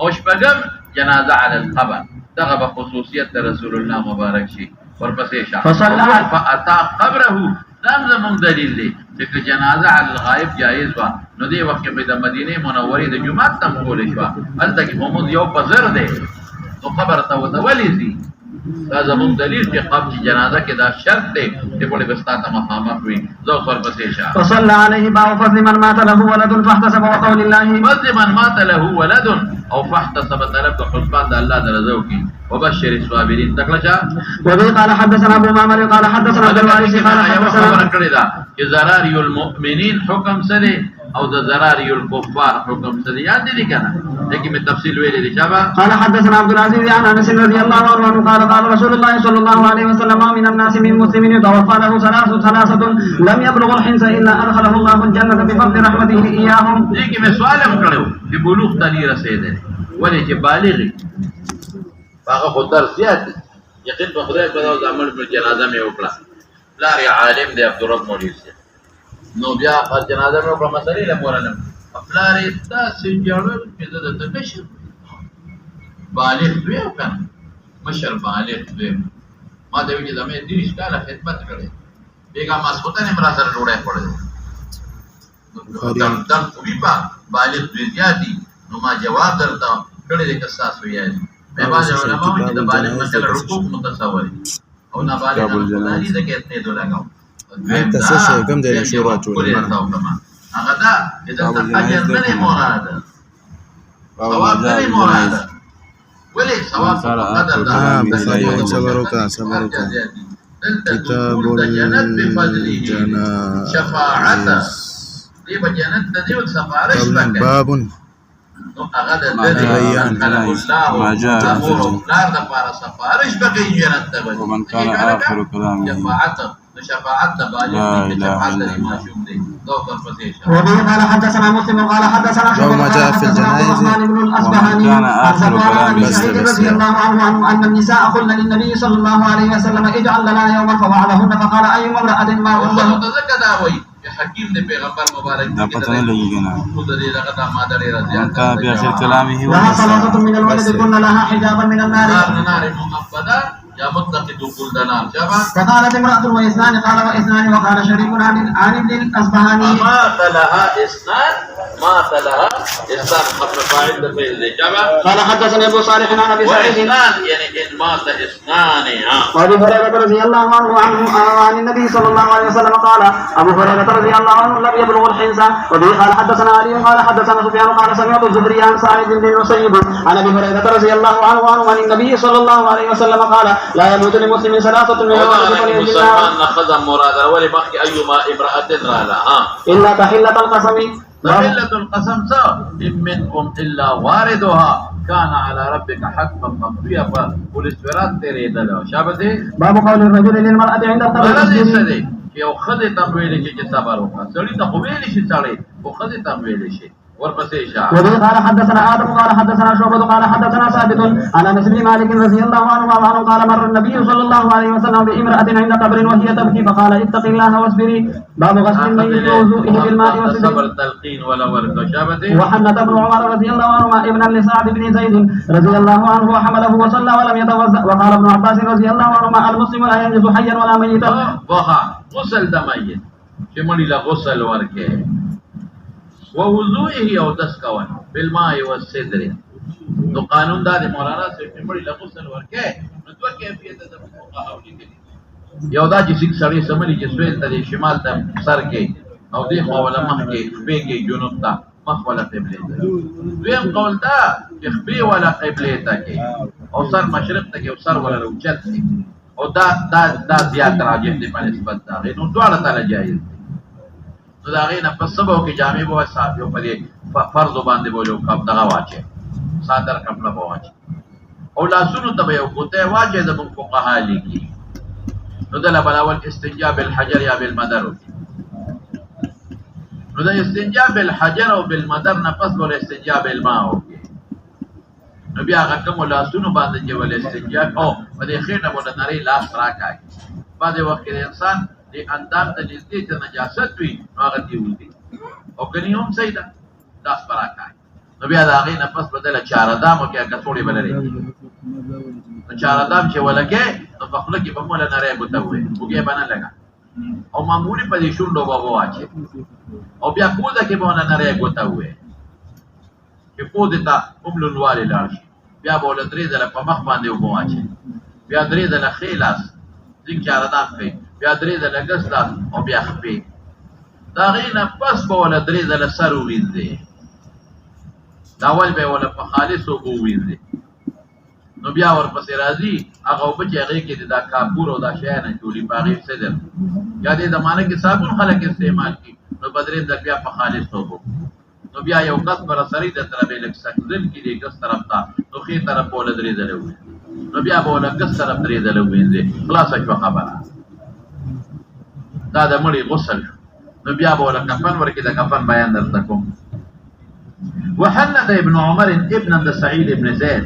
او شپږم جنازه علی القبر دغه به خصوصیت د رسول الله مبارک شي ورپسې شاه فاتا قبره دام زمون دلیل دی چې جنازه علی الغائب جایز وا نو دی وخت په د مدینه منورې د جمعه تم کول شو الته کې محمد یو پزر دی نو قبر ته وتولی دي دا زمون دلیل چې قبض جنازه کې دا شرط دی چې په بستا ته مخامخ وي ذو پر پسې شه. وصلى عليه باب فضل من مات له ولد فاحتسب وقول الله فضل من مات له ولد او فاحتسب طلب د حسبان د الله د رضا کې وبشر الصابرين تکلچا. وبه قال حدثنا ابو معمر قال حدثنا عبد الوارث قال حدثنا خبر کړی دا چې ضراری المؤمنین حکم سره او د ضراری الكفار حکم سره یاد دي کنه لیکن میں تفصیل ویلې دي شابه. قال حدثنا عبد العزيز عن انس رضي الله عنه قال قال رسول الله صلى الله عليه وسلم من الناس من مسلم يتوفى له ثلاثه لم يبلغ الحنس الا ادخله الله الجنه بفضل رحمته اياهم. لیکن میں سوال هم کړو چې بلوغ ته نه رسیدل ولې چې بالغ هغه خو در زیات یقین په خدای په او عمل پر جنازه مې وکړه لار عالم دی عبدالرب مولوی نو بیا پر جنازه مې وکړه مسلې له مولانا خپلار تاسو جوړل چې د تکشف بالغ دی کنه مشر بالغ دی ما د ویلې د مې دې ښکاله خدمت کړې بیګا ما سوتنه مرا سره ډوړې پړې دم کوي په بالغ دی زیاتی نو ما جواب درته کړې د کساس ویل مې باندې علماء چې د بالغ مسله حقوق متصور او نه بالغ نه دي ځکه ته دوه لګاو انت څه کوم دی شورا ټول هغه دا اذا اجر نه مراد ثواب نه مراد ولې ثواب قدر دا صبر وکړه کتاب الجنة شفاعت دی په جنت د دې سفارش وکړي باب نو هغه د دې ما جاء لار د پاره سفارش وکړي جنت ته ومن كان آخر كلامه شفاعت بالغ شفاعت معشوق دی وبه قال حدثنا مسلم قال حدثنا يوم جاء في الجنائز ومن كان آخر كلامه رضي الله عنه ان النساء قلن للنبي صلى الله عليه وسلم اجعل لنا يوما فوعدهن فقال اي امرأة ما والله تذكر دا وای حکیم نے پیغمبر مبارک دا پتہ نہیں لگی گنا خود دې لگا دا مادر رضی ومن كان بآخر كلامه لها ثلاثة من الولد كن لها حجابا من النار نار مؤبدا يا متقي دخول دنار شابا. فقالت امرأة واثنان قال واثنان وقال شريك عن ابن الاصبهاني مات لها اثنان قبل فاعل فعل شابا. قال حدثني ابو صالح عن ابي سعيد اثنان يعني ان مات اثنان وابي هريرة رضي الله عنه عن النبي صلى الله عليه وسلم قال ابو هريرة رضي الله عنه لم يبلغ الحنس. وبه قال حدثنا علي قال حدثنا سفيان قال سمعت الزهري عن سعيد بن المسيب عن ابي هريرة رضي الله عنه عن النبي صلى الله عليه وسلم قال لا يموت لمسلم ثلاثة من مسلمان نخذ مراد ولي بخي ايما امرأة رالا الا تحلة القسم تحلة القسم ان منكم الا واردها كان على ربك حقا مقضيا فالاستفراد تیرے دلو شابته. باب قول الرجل للمرأة عند القبر غلط یو خدای تمویل چې صبر وکړه سړی ته خو ویل شي سړی او خدای تمویل شي ورپسې شاه. وبه قال حدثنا آدم قال حدثنا شعبة قال حدثنا ثابت عن انس بن مالك رضي الله عنه قال مر النبي صلى الله عليه وسلم بامرأة عند قبر وهي تبكي فقال اتق الله واصبري. باب غسل الميت ووضوئه بالماء والسدر. صبر تلقين ولا ورد شابته. وحنث ابن عمر رضي الله عنهما ابنا لسعد بن زيد رضي الله عنه وحمله وصلى ولم يتوضأ. وقال ابن عباس رضي الله عنهما المسلم لا ينجس حيا ولا ميتا. وها غسل د میت چې مړي لا غسل ورکه ووضوئه او دس کول بالماء والسدر. نو قانون دا د مولانا سے مړي لا غسل ورکه نو دوه کیفیت د فقهاو لیکلي یو دا چې سړی سملی چې سویل ته شمال ته سر کې او دې خواله مخ کې خپې کې جنوب ته مخ ولا قبله ته. دویم قول دا چې خپې ولا قبله ته کې او سر مشرق ته کې او سر ولا اوچت کې او دا زیات راجح دی په نسبت دا نو دواړه تعالی جایز دي. نو دا غي نه په سبو کې جامع بو صاحب یو په فرض باندې بولو کپ دغه واچي صادر کپلا بو واچي او لاسونو ته یو کوته واچي د فقها لیکي نو دا بلاول استنجاء بالحجر یا بالمدر. نو دا استنجاء بالحجر او بالمدر نه پس ول استنجاء بالماء وکي نو بیا هغه کوم لاسونو باندې چې ول استنجاء او په دې خېټه باندې نری لاس راکای بعد وخت انسان دې اندام ته نږدې ته نجاست وي هغه دی ولدي او کني هم سیدا لاس راکای نو بیا دا غي نه پس بدله چاره دامو کې کڅوړي بلري نو چاره دام چې ولکه نو په خپل کې په مولا نری بوته وي وګي باندې لگا او معمولی په دې شونډو بابا واچي او بیا کوزه کې باندې نری بوته وي چې په دې تا کوم لونوالي لاړ شي بیا بوله درې ځله په مخ باندې وبواچي بیا درې ځله ښی لاس ځین کې اردام کوي بیا درې ځله ګس لاس او بیا خپې د هغې نه پس به وله درې ځله سر ووینځې دا اول به یې وله په خالص اوبو ووینځې نو بیا ورپسې راځي هغه اوبه چې هغې کې د دا کاپور او دا شیانه جوړي په هغې صدر یا دې زمانه کې صابون خلک استعمال کړي نو به درې ځل بیا په خالص اوبو نو بیا یو کس به رسري د طرف یې لږ سکزل کړي ګس طرف ته نو ښې طرف به وله درې ځله ووینځي نو بیا به وله ګس طرف درې ځله ووینځي خلاصه شوه خبره دا د مړي غسل شو نو بیا به وله کفن ورکړي د کفن بیان درته کوم وحنث ابن عمر ابنا د سعید ابن زید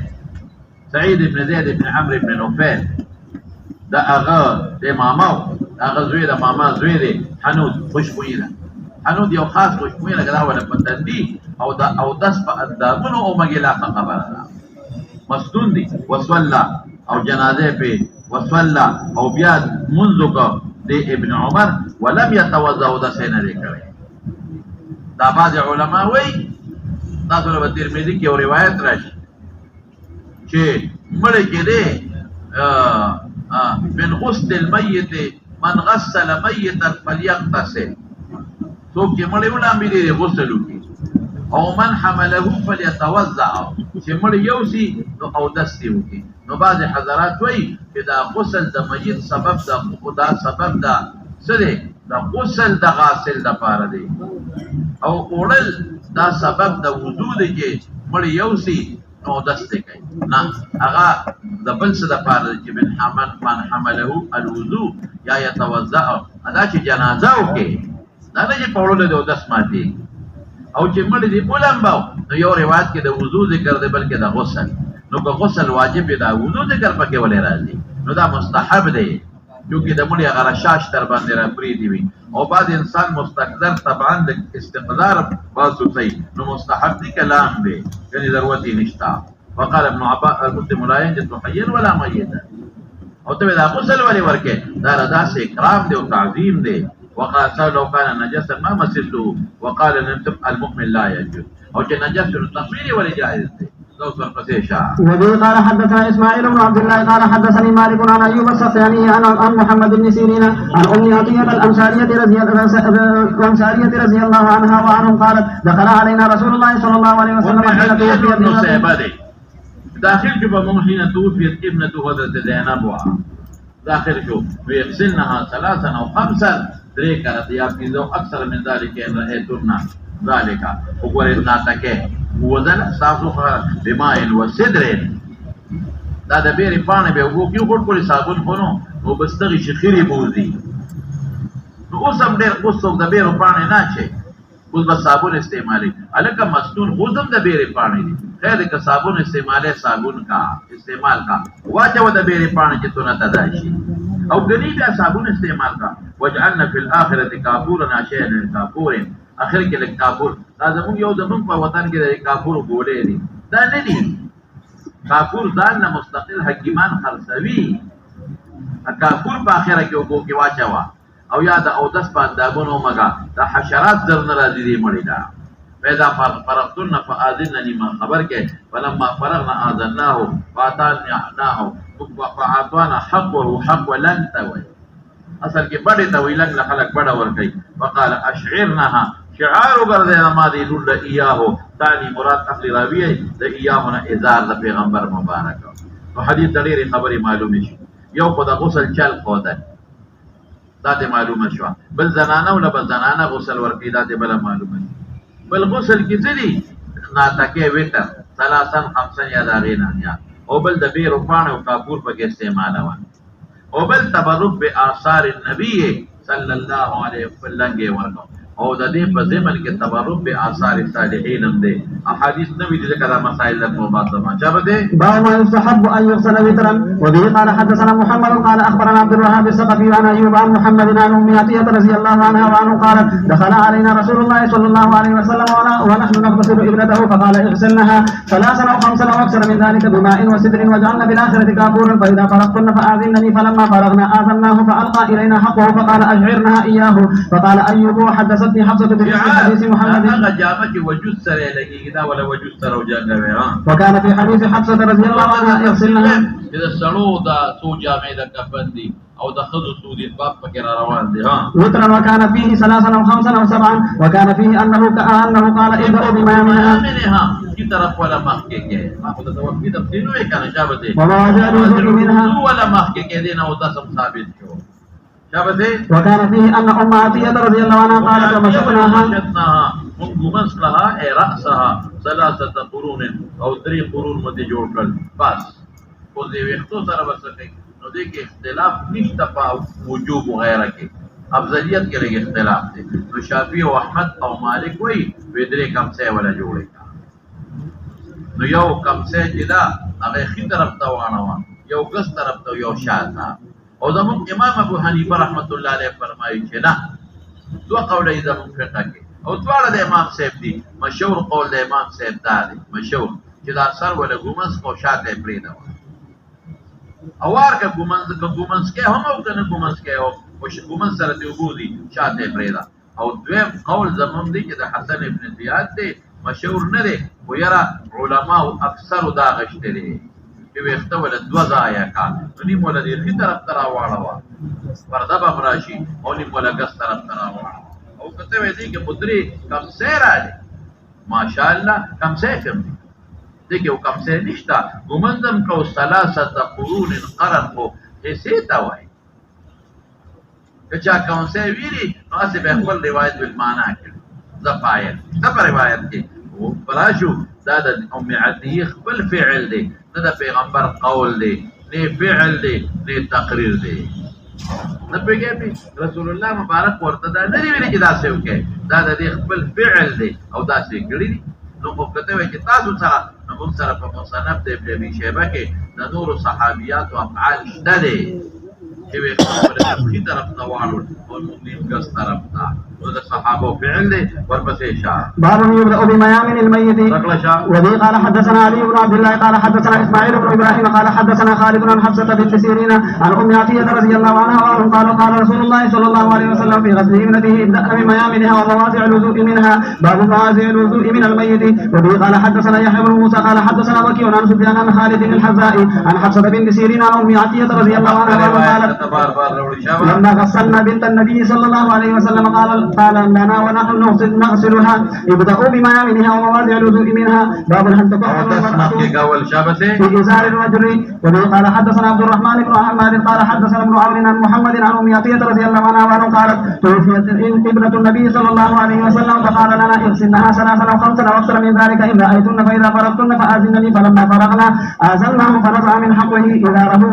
سعید ابن زید ابن عمرو ابن نوفل دا هغه د ماما هغه زوی د ماما زوی دی حنود خوشبویي ده حنود یو خاص خوشبویي لکه دا وله په تندي او دا اودس په اندامونو او مګیلاقه خبره ده مسنون دي وصلى او جنازه په وصلى او بیا منذ کو د ابن عمر ولم يتوضا د سینه کړي دا بعض علما وایي تاسو له ترمذی کې روایت راشي چې مړی کې دی من غسل الميت من غسل ميتا فليغتسل څوک چې مړی ولامبي دی غسل وکړي او من حمله فليتوضا چې مړی یوسي نو اودس دی وکړي نو بعض حضرات وایي چې دا غسل د میت سبب د خدا سبب دا څه دی دا غسل د غاسل دپاره دی او اوړل دا سبب د وضو دی چې مړی یوسي نو اودس دی کوي نه هغه د بل څه دپاره دی چې من حمله الوضو یا یتوضا دا چې جنازه وکړي دا نه چې په وړلو د اودس ماتېږي او چې مړی دی ولمباو نو یو روایت کې د وضو ذکر دی بلکې د غسل نو که غسل واجب دی دا وضو ذکر پکې ولې راځي نو دا مستحب دی چونکې د مړي هغه رشاش تر باندې راپرېږدي وي او بعد انسان مستقدر طبعا د استقدار باسو صحیح نو مستحب دی کلام دی یعنی ضرورت یې نشته وقال ابن عباس المسلم لا يجد حيا ولا ميتا او ته دا غسل ولې ورکې دا داسې اکرام دی او تعظیم دی وقال لو كان نجسا ما مسسته وقال المؤمن لا يجوز او چې نجس نو تطهير ولې جائز دی وبه قال حدثنا اسماعيل بن عبد الله قال حدثني مالك عن ايوب السختياني عن محمد بن سيرين عن ام عطيه الانصاريه رضي الله عنها وعنهم قالت دخل علينا رسول الله صلى الله عليه وسلم حين توفيت داخل شو حين توفيت ابنته حضرت زينب داخل شو ويغسلنها ثلاثا او خمسا دريكا يا اكثر من ذلك ان رايتنا ذلك وقرنا تکه وزن تاسو بماء وسدر دا د بیرې پاڼې به وګو کیو ګټ کولی صابون خونو او بستغي شخيري بوزي نو اوس هم ډېر اوس د بیرې پاڼې نه چي اوس به صابون استعمالي الکه مسنون اوس هم د بیرې پاڼې دي خیر که صابون استعمال کا واجب د بیرې پاڼې چې تونه تداشي او غني بیا صابون استعمال کا وجعلنا في الاخره كافورا شيئا كافور اخر کې لک کافور دا زموږ یو زموږ په وطن کې د کافور ګولې دي دا نه دي کافور ځان نه مستقل حکیمان خرڅوي کافور په اخره کې وګو کې واچوا او یا د اودس په اندامونو مګه د حشرات در ناراضي دي مړی دا پیدا فرقتن فاذنني ما خبر کې فلما فرغنا اذناه فاتاناه فاعطانا حقه حق ولن توي اصل کې بڑے ته ویلنګ خلک بڑا ور کوي وقال اشعرنها شعار ګرځي ما دي لول ایاهو ثاني مراد اصل راوی د ایاهونه ازار د پیغمبر مبارک او حدیث ډېری خبري معلومه شي یو خدای غسل چل خدای دا ته معلومه شو بل زنانه ولا بل زنانه غسل ورکی دا ته بل معلومه بل غسل کې ځدی ناتکه وټر ثلاثن خمسن یا داغینا یا او بل د بیر پانه او کاپور په استعمال وان او بل تبرک به آثار النبی صلی الله علیه وسلم کې ورکو او د دې په ضمن کې تبرک به آثار صالحین هم دي احادیث نبی دې کړه مسائل له موضوعات ما چا بده باب ما يستحب ان يغسل وترا وبه قال حدثنا محمد قال اخبرنا عبد الوهاب الثقفي عن ايوب عن محمد عن ام عطيه رضي الله عنها وعنه قالت دخل علينا رسول الله صلى الله عليه وسلم ونحن نغسل ابنته فقال اغسلنها ثلاثا او خمسا او اكثر من ذلك بماء وسدر وجعلنا بالاخره كافورا فاذا فرغتن فاذنني فلما فرغنا اذناه فالقى الينا حقه فقال اشعرنها اياه فقال ايوب حدثنا حدثتني حفصة بن حديث محمد. هغه جامه چې وجود سره لګي دا ولا وجود سره وجنګوي ها. وكان في حديث حفصة رضي الله عنها يغسلنها. اذا سړو دا سو جامې د کفن دي او د خذو سودي باب پکې را روان دي ها. وترا وكان فيه 3 أو 5 أو 7 وكان فيه انه قال ابدأوا بميامنها. منها کی طرف ولا مخ کې ما خو د توفید تفصیل وې کنه شابه وما جاء الوضوء منها ولا مخ کې دي نو تاسو ثابت شو شابه. وكان فيه ان ام عطية رضي الله عنها قالت ومشطناها من غمس لها اي رأسها 3 قرون او 3 قرون مدي جوړ کړل بس خو دې وختو سره وسکه نو دې کې اختلاف نشته په وجوب وغيرها کې افضلیت کې لږ اختلاف دی. نو شافعي او احمد او مالک وایي ودرې کم څه ولا جوړي نو یو کم څه چې دا هغه خې طرف ته وانه یو ګس طرف ته یو شاته او زمون امام ابو حنیفه رحمت الله علیه فرمایي چې نه دوه قوله زمون فقہ کې او دواړه د امام صاحب دي. مشهور قول د امام صاحب دا دی مشهور چې دا سر ولا ګومنس کو شاته پریدا اوار کا ګومنس کې هم او کنه ګومنس کې او ګومنس سره دی وګوري شاته پریدا. او دویم قول زمون دی چې د حسن ابن زیاد دی مشهور نه دی و یرا علما او اکثر دا غشته دي چې وخته ول دوا ځای کا نی مولا دی خې طرف ترا واړه پردا به راشي او نی مولا ګس طرف ترا واړه او کته وې دي کې پدری کم سیر راځي ماشاءالله کم سیر کوم دي کې کم سیر نشتا ګمندم کو 3 قرون قرن کو هسه تا وای کچا کوم سیر ویری نو څه به خپل روایت بالمعنی کړ زفایر دا روایت کې او براشو دا د ام عدیه خپل فعل دی نه د پیغمبر قول دی نه فعل دی نه تقریر دی نه پیږي رسول الله مبارک ورته دا نه ویل چې دا څه وکي دا د خپل فعل دی او دا څه کړی دی. نو په کته وی چې تاسو سره نو سره په مصنف د ابن شیبه کې د نور صحابيات او افعال شته دي چې وي خپل په طرف ته واړو او موږ ګس طرف ته وده صحابه فعل له ورپسې شاه. باب يبدأ بميامن الميت. وبه قال حدثنا علي بن عبد الله قال حدثنا اسماعيل بن ابراهيم قال حدثنا خالد بن حفصة بنت سيرين عن ام عطية رضي الله عنها قال قال رسول الله صلى الله عليه وسلم في غسل ابنته ابدأ بميامنها ومواضع الوضوء منها. باب مواضع الوضوء من الميت. وبه قال حدثنا يحيى بن موسى قال حدثنا وكيع عن سفيان عن خالد الحذاء عن حفصة بنت سيرين عن ام عطية رضي الله عنها قالت لما غسلنا بنت النبي صلى الله عليه وسلم قال لنا ونحن نغسلها ابدأوا بميامنها ومواضع الوضوء منها. باب هل تطهر في إزار الرجل. وبه قال حدثنا عبد الرحمن بن حماد قال حدثنا ابن عون عن محمد عن ام عطية رضي الله عنها قالت توفيت ابنة النبي صلى الله عليه وسلم فقال لنا اغسلنها 3 أو 5 أو أكثر من ذلك إن رأيتن فإذا فرغتن فآذنني. فلما فرغنا آذناه فنزع من حقه إزاره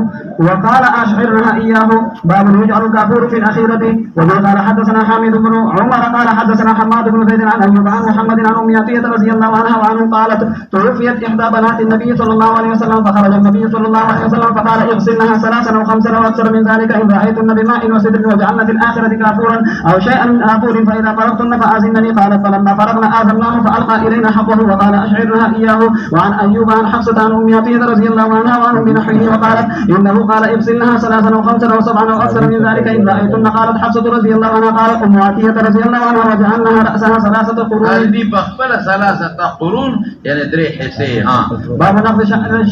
وقال أشعرها إياه. باب يجعل الكافور في الأخيرة. وبه قال حدثنا حامد بن عمر قال حدثنا حماد بن زيد عن أيوب عن محمد عن أم عطية رضي الله عنها وعنه قالت توفيت إحدى بنات النبي صلى الله عليه وسلم فخرج النبي صلى الله عليه وسلم فقال اغسلنها 3 أو 5 أو أكثر من ذلك إن رأيتن بماء وسدر وجعلن في الآخرة كافورا أو شيئا من آفور فإذا فرغتن فآذنني. قالت فلما فرغنا آذناه فألقى إلينا حقه وقال أشعرها إياه. وعن أيوب عن حفصة عن أم عطية رضي الله عنها وعنه بنحوه وقالت إنه قال اغسلنها 3 أو 5 أو 7 أو أكثر من ذلك إن رأيتن. قالت حفصة رضي الله عنها قالت أم عطية رضي الله عنها وجعلنها رأسها 3 قرون. دي بخبل 3 قرون يعني 3 حصے ها. باب نقض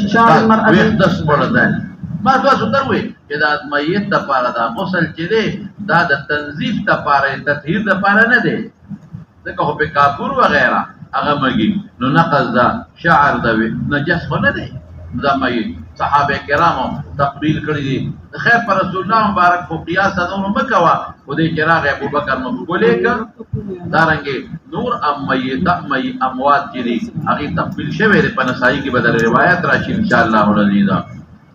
شعر المرأة. ويختص بردان ما تاسو تروي چې دا میت د پاره دا غسل چې دی دا د تنظیف د پاره تطهیر د پاره نه دی ځکه خو په کافور وغیرہ هغه مګي نو نقض دا شعر د نجس خو نه دی دا میت صحابه کرامو تقبیل کړی دي خیر پر رسول الله مبارک کو قیاس نور مکوا و دې چراغ ابو بکر مقبوله کړ دارنګي نور اموات چې دي هغه تقبیل شوی دی په نسائی کې بدل روایت راشي ان شاء الله العزیز.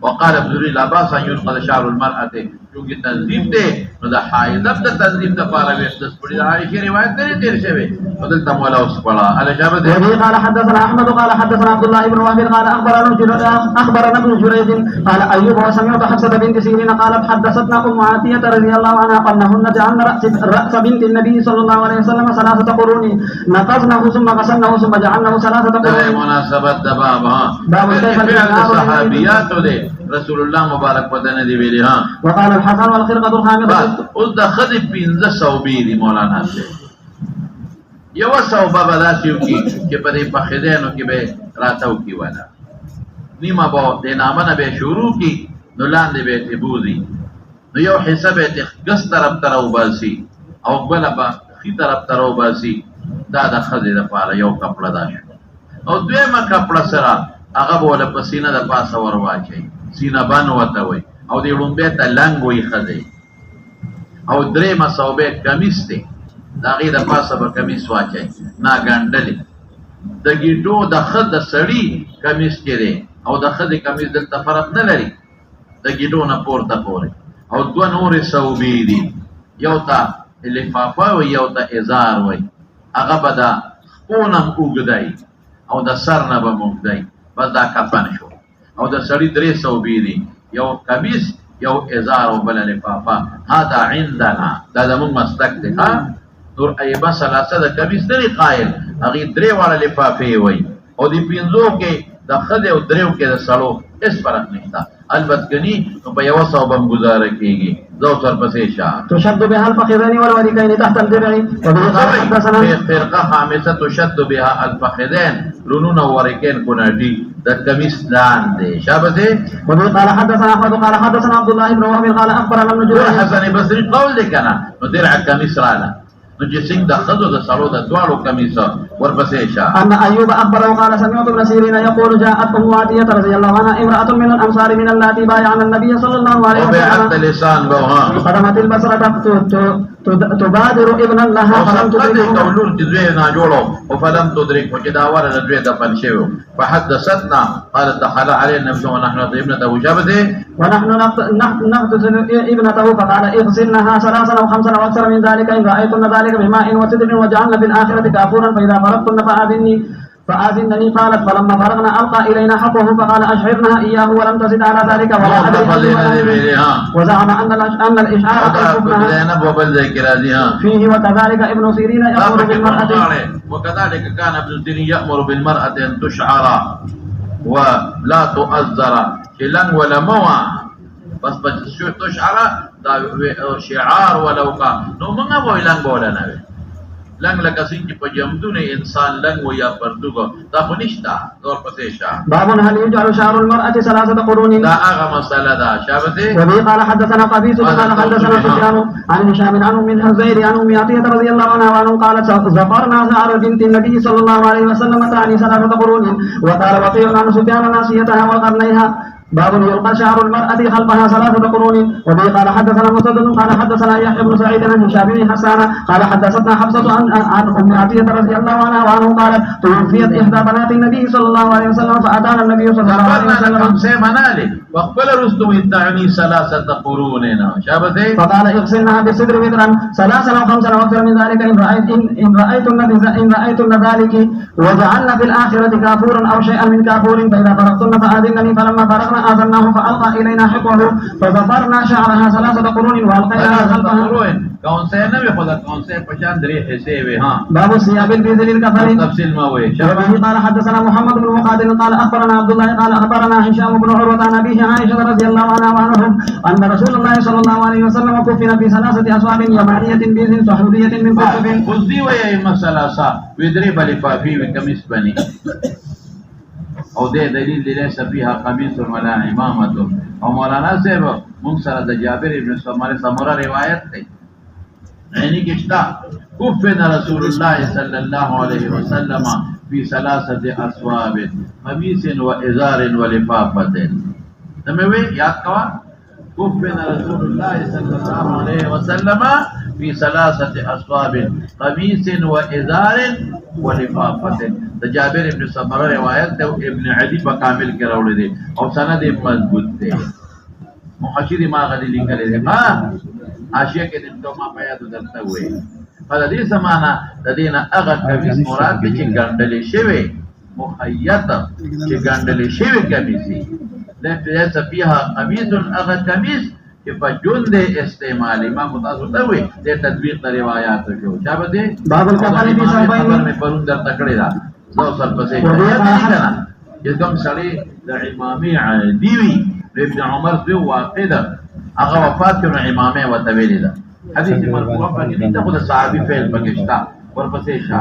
وقال ابن لا باس ان ينقض شعر المرأة کیونکہ تنظیم دے نو دا حائض د تنظیم د پاره وختس پڑی دا عائشہ روایت نه تیر شوی بدل تم ولا اوس پڑا الاجابه دے. قال حدثنا احمد قال حدثنا عبد الله بن وهب قال اخبرنا ابن جريج قال ايوب وسمعت حفصة بنت سيرين قالت حدثتنا ام عطية رضي الله عنها انهن جعلن راس بنت النبي صلى الله عليه وسلم 3 قرون نقضناه ثم غسلناه ثم جعلناه 3 قرون. مناسبت د باب صحابيات دے رسول الله مبارک بدن دی ویلی ها. وقال الحسن والخرقة الخامسة. او د خد 1500 بی دی مولانا سے یو صوبه به داسې وکړي چې په دې پخېدانو کې به راته وکړي والا نیمه به د نامه نه به شروع کړي نو لاندې به یې بوځي نو یو حصه به یې ګس طرف ته راوباسي او بله به ښي طرف ته راوباسي دا د ښځې دپاره یو کپړه دا شو او دویمه کپړه سره هغه به له په سینه د پاسه ور واچوي سینه بند ورته وایي او دې ړومبۍ ته لنګ وایي ښځې او درېیمه صوبې کمیس دی د هغې د پاسه به کمیس واچوي ناګنډلې د ګیټو د ښه د سړي کمیس کې دی او د ښځې کمیس دلته فرق نه لري د ګیټو نه پورته پورې او دوه نورې صوبې دي یو ته لفافه وي یو ته ازار وي هغه به د خپو نه اوږدی او د سر نه به موږدی بس دا کفن شو او د سړي درې صوبې دي یو کمیس یو ازار او بله لفافه هذا عندنا دا زمونږ مسلک دی ها نور ایبه ثلاثه د کمیس نه دی قایل هغې درې واړه لفافې وي او د پنځو کې د ښځې او دریو کې د سړو هېڅ فرق نشته البته کني نو په یوه صوبه هم گزاره کېږي زه اوس ورپسې شه تشد بها الفخذين والوركين تحت الدرع وبه قال حدثنا فرقه خامسه تشد بها الفخذين رونونه ورکین کوناټي د کمیس لاندې شابه وبه قال حدثنا احمد قال حدثنا عبد الله بن وهب قال اخبرنا ابن جريج حسن بصري قول دی کنه نو درع کمیس رااله نو چې څنګه د ښځو د سړو د دواړو کمیس ورپسې شه ان ايوب اخبره قال سمعت ابن سيرين يقول جاءت ام عطيه رضي الله عنها امراه من الانصار من اللاتي بايعن النبي صلى الله عليه وبيعت وسلم لسان بوها قدمت البصره تبادر ابنا لها فلم تدركه تولور چې دوی نه جوړو او فلم تدرك چې دا ور د دوی د فن شوی فحدثتنا قالت دخل عليه النبي ونحن ابنته وجبته ونحن نغتسل ابنته فقال اغسلنها ثلاثا او خمسا او اكثر من ذلك ان رايتن ذلك بماء وسدر وجعلن في الاخره كافورا فاذا فرغتن فآذنني قالت فلما فرغنا ألقى إلينا حقه فقال أشعرنا إياه ولم تزد على ذلك ولا أدري وزعم أن الإشعار فيه وكذلك ابن سيرين يأمر بالمرأة وكذلك كان ابن سيرين يأمر بالمرأة أن تشعر ولا تؤذر شلن ولا موى بس تشعر شعار ولو كان نو منغا بوي لن بولا نوي لنګ لکه څنګه په جمدونه انسان لنګ و یا پردوګو دا خو نشته دور پسې شه باب هل يجعل شعر المرأة ثلاثة قرون دا هغه مسأله ده شابه وبه قال حدثنا قبيس قال حدثنا سفيان عن هشام عن ام الزبير عن ام عطية رضي الله عنها وعنه قالت زفرنا شعر بنت النبي صلى الله عليه وسلم تعني ثلاثة قرون وقال وقيل عن سفيان ناصيتها وقرنيها باب يلقى شعر المرأة خلفها ثلاثة قرون وبه قال حدثنا مسدد قال حدثنا يحيى بن سعيد عن هشام بن حسان قال حدثتنا حفصة عن ام عطية رضي الله عنها وعنه قالت توفيت احدى بنات النبي صلى الله عليه وسلم فاتانا النبي صلى الله عليه وسلم منالي وقبل رستم تعني ثلاثة قرون شابه فقال اغسلنها بالصدر وترا ثلاثا او خمسا او اكثر من ذلك ان رايتن ذلك وجعلنا في الاخرة كافورا او شيئا من كافور فاذا فرغتن فاذنني فلما فرغنا آذناه فألقى إلينا حقه فظفرنا شعرها ثلاثة قرون وألقينا خلفها कौन से न वे खुदा कौन से पहचान दरे हिस्से वे हां باب الثياب البيض للكفن تفصيل ما हुए وبه قال حدثنا محمد بن مقاتل قال اخبرنا عبد الله قال اخبرنا هشام بن عروة عن ابيه عائشة رضي الله عنها وعنهم ان رسول الله صلى الله عليه وسلم كفن في ثلاثة اصواب يمانية بيض سحورية من كتب خذي ويا مسألة صا ويدري بالفافي وكمس بني او دې دلیل دی ليس فيها قميص ولا امامه او مولانا صاحب موږ سره د جابر ابن سمره روایت دی یعنی کښتا كفن رسول الله صلى الله عليه وسلم في ثلاثه اصواب قميص وازار ولفافه تموي یاد کوا كفن رسول الله صلى الله عليه وسلم في ثلاثه اصواب قميص وازار ولفافه د جابر ابن سمره روایت ته ابن عدي په کامل کې راوړی دی او سند یې مضبوط دی محشر ما غدي لیکل دی ها حاشیه کې د ما په یاد درته وې په دې زمانہ د دینه هغه کمیس مراد به چې ګڼډلې شوی مخیط چې ګڼډلې شوی کمیسي ليس فيها قميص هغه کمیس چې په جون د استعمال امام تاسو ته وې د تطبیق د روایت شو چا به دي باب الكفن في ثوبين په پرون درته کړی دا زو سر پسې چې کوم سړی د امامي عادي وي ابن عمر دی واقعه هغه وفات کړو امامه وته ویل دا حدیث مرفوع په دې ته خو د صحابي فعل پکښتا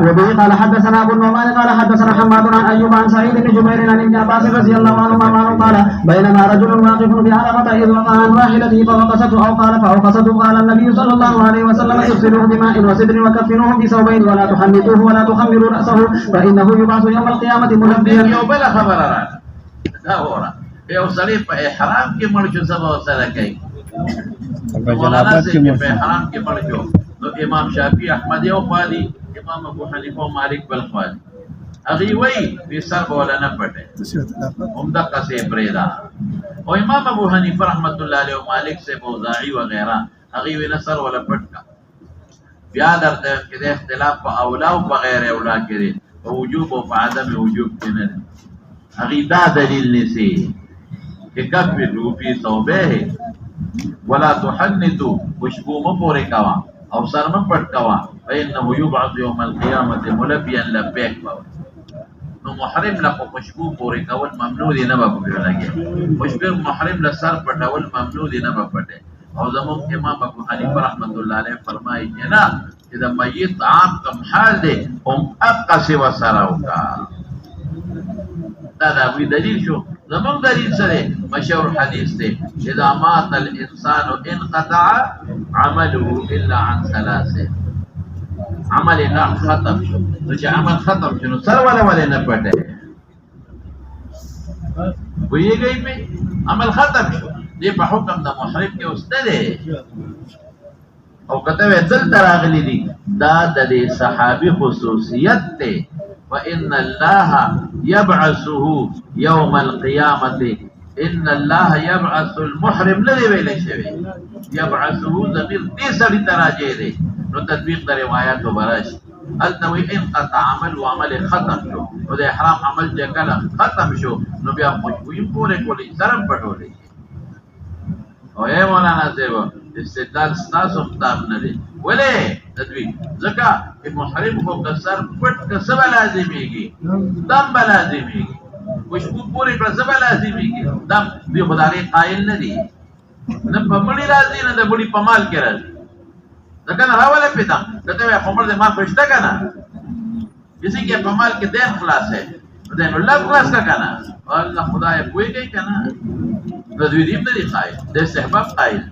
وبه قال حدثنا ابو النعمان قال حدثنا حماد عن ايوب عن سعيد بن جبير عن ابن عباس رضي الله عنهما قال بينما رجل واقف بعرفه اذ وقع عن راحلته فوقصته او قال فاوقصته قال النبي صلى الله عليه وسلم اغسلوه بماء وسدر وكفنوه بثوبين ولا تحنطوه ولا تخمروا راسه فانه يبعث يوم القيامه ملبيا. یو سړی په احرام کې مړ شو سبا سره کوي مولانا صاحب په احرام کې مړ شو نو امام شافعي احمد یو خالي امام ابو حنیفه او مالک بل خالي هغه وی په سر بوله نه پټه همدا قصې پرېدا او امام ابو حنیفه رحمت الله علیه او مالک سے موزاعی وغیرہ هغه وی نصر ولا پټکا بیا درته کې د اختلاف په اولا او په غیر اولا کې او وجوب او عدم وجوب کې نه هغه دا دلیل نسی كفروا في ثوبه ولا تحنثوا خوشبو مپورے کوا او سر مپټ کوا فانه يبعث يوم القيامه ملبيا لبيك نو محرم له خوشبو پورے کول ممنوع دی نه په لګي خوشبو محرم له سر پټول ممنوع دی نه پټه او زموږ امام ابو حنیفه رحمت الله علیه فرمایي چې نه چې د میت عام کم حال دی هم اقص وسراو کا دا وی دلیل شو زمون دلیل سره مشهور حدیث دی اذا مات الانسان انقطع عمله الا عن ثلاثه عمل نه ختم شو نو چې عمل ختم شنو سر ولا نه پټه ویږي په عمل ختم شو دی په حکم د محرم کې واستله او کته دل تراغلی دي دا د صحابي خصوصیت ته وإن الله يبعثه يوم القيامة إن الله يبعث المحرم الذي بين شوي يبعثه ضمير دي سړي تراجه دي نو تطبیق د روایت وبرش التوي انقطع عمل وعمل ختم شو او د احرام عمل جکل ختم شو نو بیا خوشبوئی پورے کولی سرم پټولې او اے مولانا دیو استدلال ستاسو خطاب نه دی ولې تدوین ځکه چې محرم خو کسر پټ کسب لازميږي دم لازميږي خوشبو پورې کسب لازميږي دم دی خدای قائل نه دی نه په مړی راځي نه د مړی په مال کې راځي ځکه نه راواله پیدا کته عمر دې ما پښته کنه کسی کې په مال کې دین خلاص ہے دین الله خلاص کا کنه الله خدای کوي کنه د دې دې نه قائل د استحباب قائل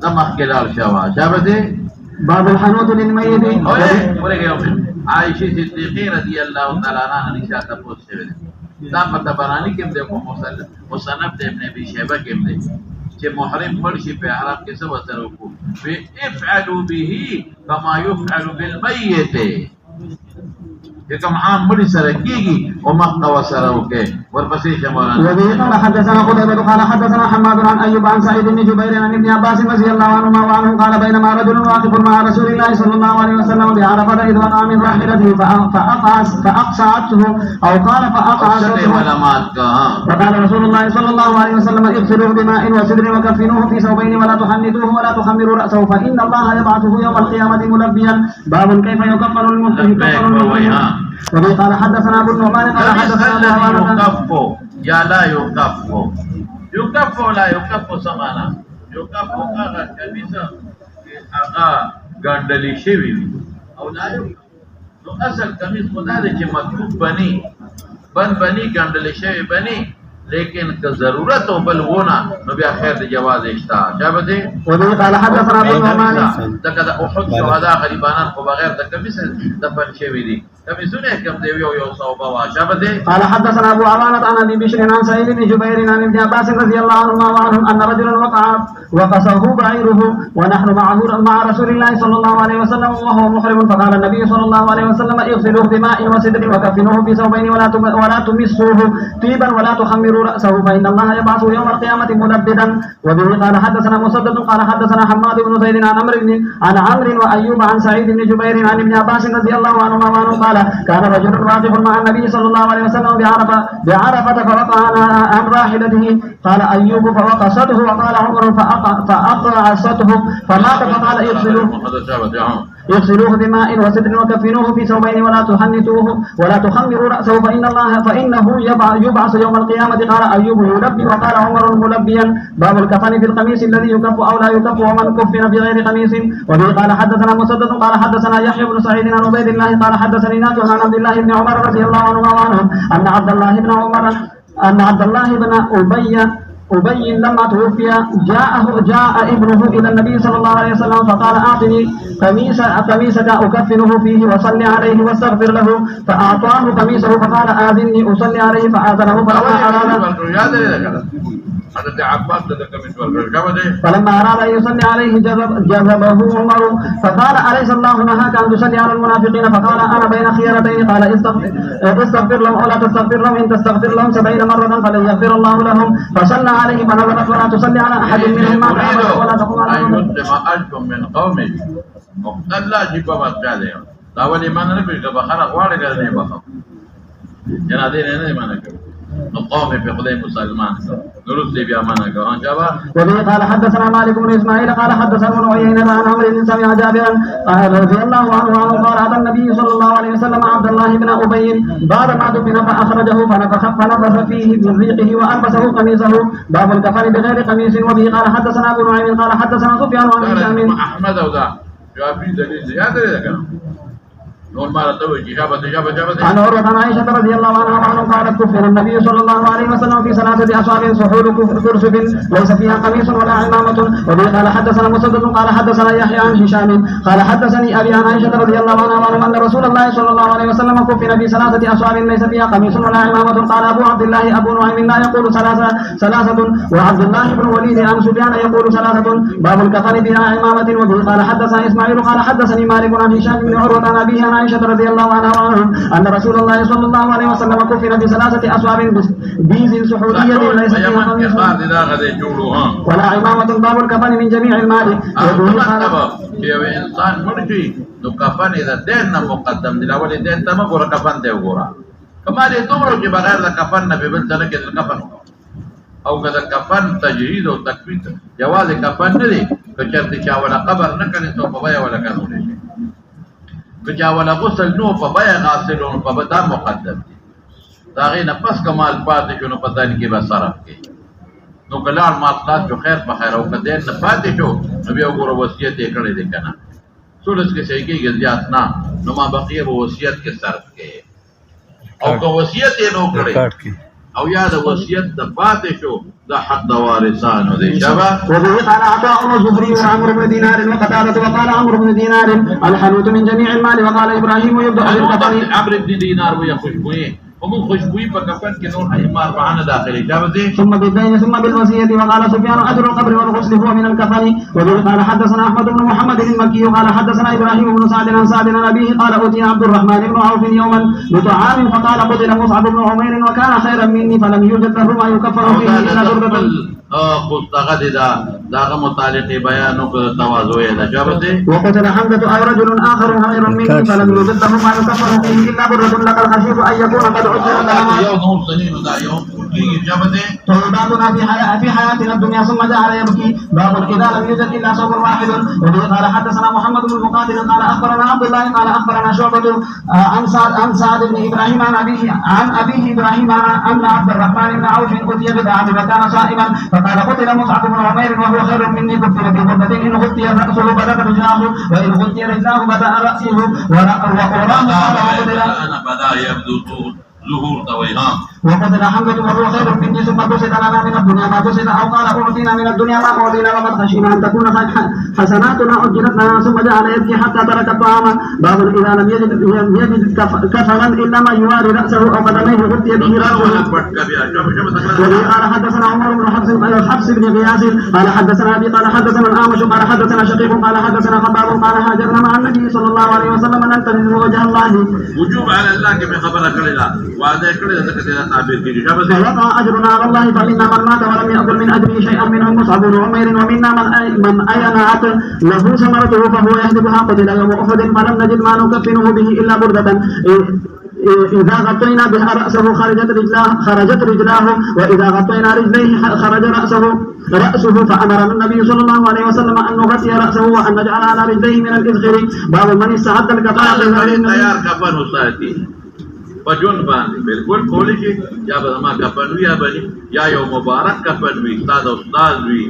دمخ کلال شوا شابه باب الحنوط للميت عائشہ صدیقہ رضی اللہ تعالی عنہا نشاط پوچھ سے دا متبرانی کې د مصنف د ابن ابي شيبه کې د چې محرم مرشي په حرام کې څه وتر وکړو افعلوا به كما يفعل بالميت كم عام مړي سره کیږي او مخ سره وکي ورپسې شمالان وبه قال حدثنا قتيبة قال حدثنا حماد عن ايوب عن سعيد بن جبير عن ابن عباس رضي الله عنهما وعنه قال بينما رجل واقف مع رسول الله صلى الله عليه وسلم بعرفة اذ وقع من راحلته فاقصعته او قال فاقعته فقال رسول الله صلى الله عليه وسلم اغسلوه بماء وسدر وكفنوه في ثوبين ولا تحنطوه ولا تخمروا راسه فان الله يبعثه يوم القيامة ملبيا باب كيف يكفر المسلم وبه قال حدثنا ابو النعمان قال حدثنا يكف يا لا يكف يكف ولا يكف سمانا يكف هغه کمیسه هغه ګندلی شوی او لا نو اصل کمیس خدا دې چې مکتوب بنی ګندلی شوی بنی لیکن که ضرورت او بل ونه نو بیا خیر دی جواز اشتا شابه وبه قال حدثنا ابو النعمان دغه احد شهدا غریبانان خو بغیر د کمیس دفن شوی دي کمیسونه کوم دی یو صوبه وا شابه قال حدثنا ابو عوانة عن ابي بشر عن سعيد بن جبير عن ابن عباس رضي الله عنهما وعنهم ان رجلا وقصه بعيره ونحن مع رسول الله صلى الله عليه وسلم وهو محرم فقال النبي صلى الله عليه وسلم اغسلوه بماء وسدر وكفنوه بثوبين ولا تمسوه طيبا ولا تخمروا راسه فان الله يبعثه يوم القيامه ملبدا وبه قال حدثنا مسدد قال حدثنا حماد بن زيد عن عمرو وايوب عن سعيد بن جبير عن ابن عباس رضي الله عنهما وعنه قال كان رجل واقف مع النبي صلى الله عليه وسلم بعرفة فوقع عن راحلته قال ايوب فوقصته وقال عمر فاقرعته فمات فقال اغسلوه اغسلوه بماء وسدر وكفنوه في ثوبين ولا تحنتوه ولا تخمروا رأسه فإنه يبعث يوم القيامة. قال أيوب يلبي وقال عمر ملبيا. باب الكفن في القميص الذي يكف أو لا يكف ومن كفن بغير قميص. وبه قال حدثنا مسدد قال حدثنا يحيى بن سعيد عن عبيد الله قال حدثني نافع عن عبد الله بن عمر رضي الله عنهما وعنهم أن عبد الله بن أبي لما توفي جاء ابنه إلى النبي صلى الله عليه وسلم فقال أعطني قميصك أكفنه فيه وصل عليه واستغفر له. فأعطاه قميصه فقال آذني أصلي عليه فآذنه فلما أراد أن يصلي عليه جذبه عمر فقال أليس الله نهاك أن تصلي على المنافقين؟ فقال أنا بين خيرتين قال استغفر لهم أو لا تستغفر لهم إن تستغفر لهم 70 مرة فلن يغفر الله لهم. فصلى عليه فنظرت ولا تصلي على أحد منهم ما تعبد ولا تقوم على أن يسلم أجل من قومه مقتل لا جيب بطالهم لا ولي ما نبي كبخنا قوارق لني بخم جنادين هنا ما نكب القوم في قضية مسلمان نرد لي بأمانك وأنجابا. وبه قال حدثنا مالك بن إسماعيل قال حدثنا ابن عيينة عن عمرو بن سمع جابرا رضي الله عنه قال أتى النبي صلى الله عليه وسلم عبد الله بن أبي بعد ما دفن فأخرجه فنفخ فيه من ريقه وألبسه قميصه. باب الكفن بغير قميص. وبه قال حدثنا ابو نعيم قال حدثنا سفيان عن هشام أحمد وذا جابي دليل زيادة لك عن عروة عن عائشة رضي الله عنها قالت كفن النبي صلى الله عليه وسلم في 3 أصحاب سحول كرسب ليس فيها قميص ولا عمامة. وبه قال حدثنا مسدد قال حدثنا يحيى عن هشام قال حدثني أبي عن عائشة رضي الله عنها أن رسول الله صلى الله عليه وسلم كفن في 3 أصحاب ليس فيها قميص ولا عمامة. قال أبو عبد الله أبو نعيم لا يقول 3 وعبد الله بن وليد عن سفيان يقول 3. باب الكفن بها عمامة. وبه قال حدثنا إسماعيل قال حدثني مالك عن هشام بن عروة عن أبيه عن عائشة رضي الله عنها وعنهم أن رسول الله صلى الله عليه وسلم كفن في 3 أصحاب بيز سحولية ليس فيها قميص ولا عمامة. باب الكفن من جميع المال. إنسان مرجي تو كفن إذا دين مقدم دي الأول دين تما غورا كفن دي غورا كما دي تمرو كي بغير كفن نبي بل سنة كده الكفن أو كذا كفن تجهيز أو تكفين جواز كفن ندي كشرط شا ولا قبر نكن تو بيا ولا كانوا شيء كجا ولا غسل نو فبيا غاسلون فبدا مقدم داغي نفس کمال پاتې شو نو پتہ نه کې به صرف کې نو کلار ما خلاص جو خیر په خیر او کدين نه پاتې شو نو بیا وګوره وصیت یې کړی دی کنه څولس کې صحیح کې زیات نه نو ما بقیه وصیت کې صرف کې او کو وصیت یې نو کړی او یاد وصیت د پاتې شو د حق د وارثانو دی شبا. وبه قال عطاء الزهري وعمرو بن دينار وقتادة وقال عمرو بن دينار الحنوت من جميع المال. وقال إبراهيم يبدأ بالكفن عمرو بن دينار ويا خوشبوئی ومن خوشبوئی په کفن کې نور ایمار معنا داخلي جابته ثم بالدين ثم بالوصية. وقال سفيان أجر القبر والغسل هو من الكفن. وبه قال حدثنا أحمد بن محمد المكي قال حدثنا إبراهيم بن سعد عن سعد عن أبيه قال أوتي عبد الرحمن بن عوف يوما بطعام فقال قتل مصعب بن عمير وكان خيرا مني فلم يوجد له ما يكفر فيه إلا بردة. خود تغدي دا متعلق بيان تواضع ده جابته. وقتل حمزة أو رجل آخر خير مني فلم يوجد له ما يكفر فيه إلا بردة. لقد خشيت أن يكون قد يوم سنين دا يوم جابته. بابنا في حياتنا الدنيا ثم جعل يبكي. باب إذا لم يوجد إلا صوم واحد. وبه قال حدثنا محمد بن المقاتل قال أخبرنا عبد الله قال أخبرنا شعبة عن سعد بن إبراهيم عن أبيه إبراهيم أن عبد الرحمن بن عوف أتي بدعة وكان صائما فقال قتل مصعب بن عمير وهو خير مني كفر في غرفة إن غطي رأسه بدأ رجلاه وإن غطي رجلاه بدأ رأسه وراه بدأ يبدو ظهور طويلة. وقتل حمزة وهو خير مني ثم بسط لنا من الدنيا ما بسط أو قال أعطينا من الدنيا ما أعطينا وقد خشينا أن تكون حسناتنا أجلت لنا ثم جعل يبكي حتى ترك الطعام. باب إذا لم يجد كفنا إلا ما يواري رأسه أو قدميه غطي به رأسه. وبه قال حدثنا عمر بن حفص بن غياث قال حدثنا أبي قال حدثنا الأعمش قال حدثنا شقيق قال حدثنا خباب قال هاجرنا مع النبي صلى الله عليه وسلم نلتمس وجه الله. وجوب على الله كما خبرك لله وهذا كله ذكر تعبير كده جابته. وقع أجرنا على الله فمنا من مات ولم يأكل من أجره شيئا منهم مصعب بن عمير ومنا من أينعت له ثمرته فهو يهدبها قتل يوم أحد فلم نجد ما نكفنه به إلا بردة إذا غطينا بها رأسه خرجت رجلاه وإذا غطينا رجليه خرج رأسه فأمرنا النبي صلى الله عليه وسلم أن نغطي رأسه وأن نجعل على رجليه من الإذخر. باب من استعد الكفارة تیار کفن وساتي پجون باندې بالکل کولی شي یا به ما کفن وي یا بني یا یو مبارک کفن وي استاد وي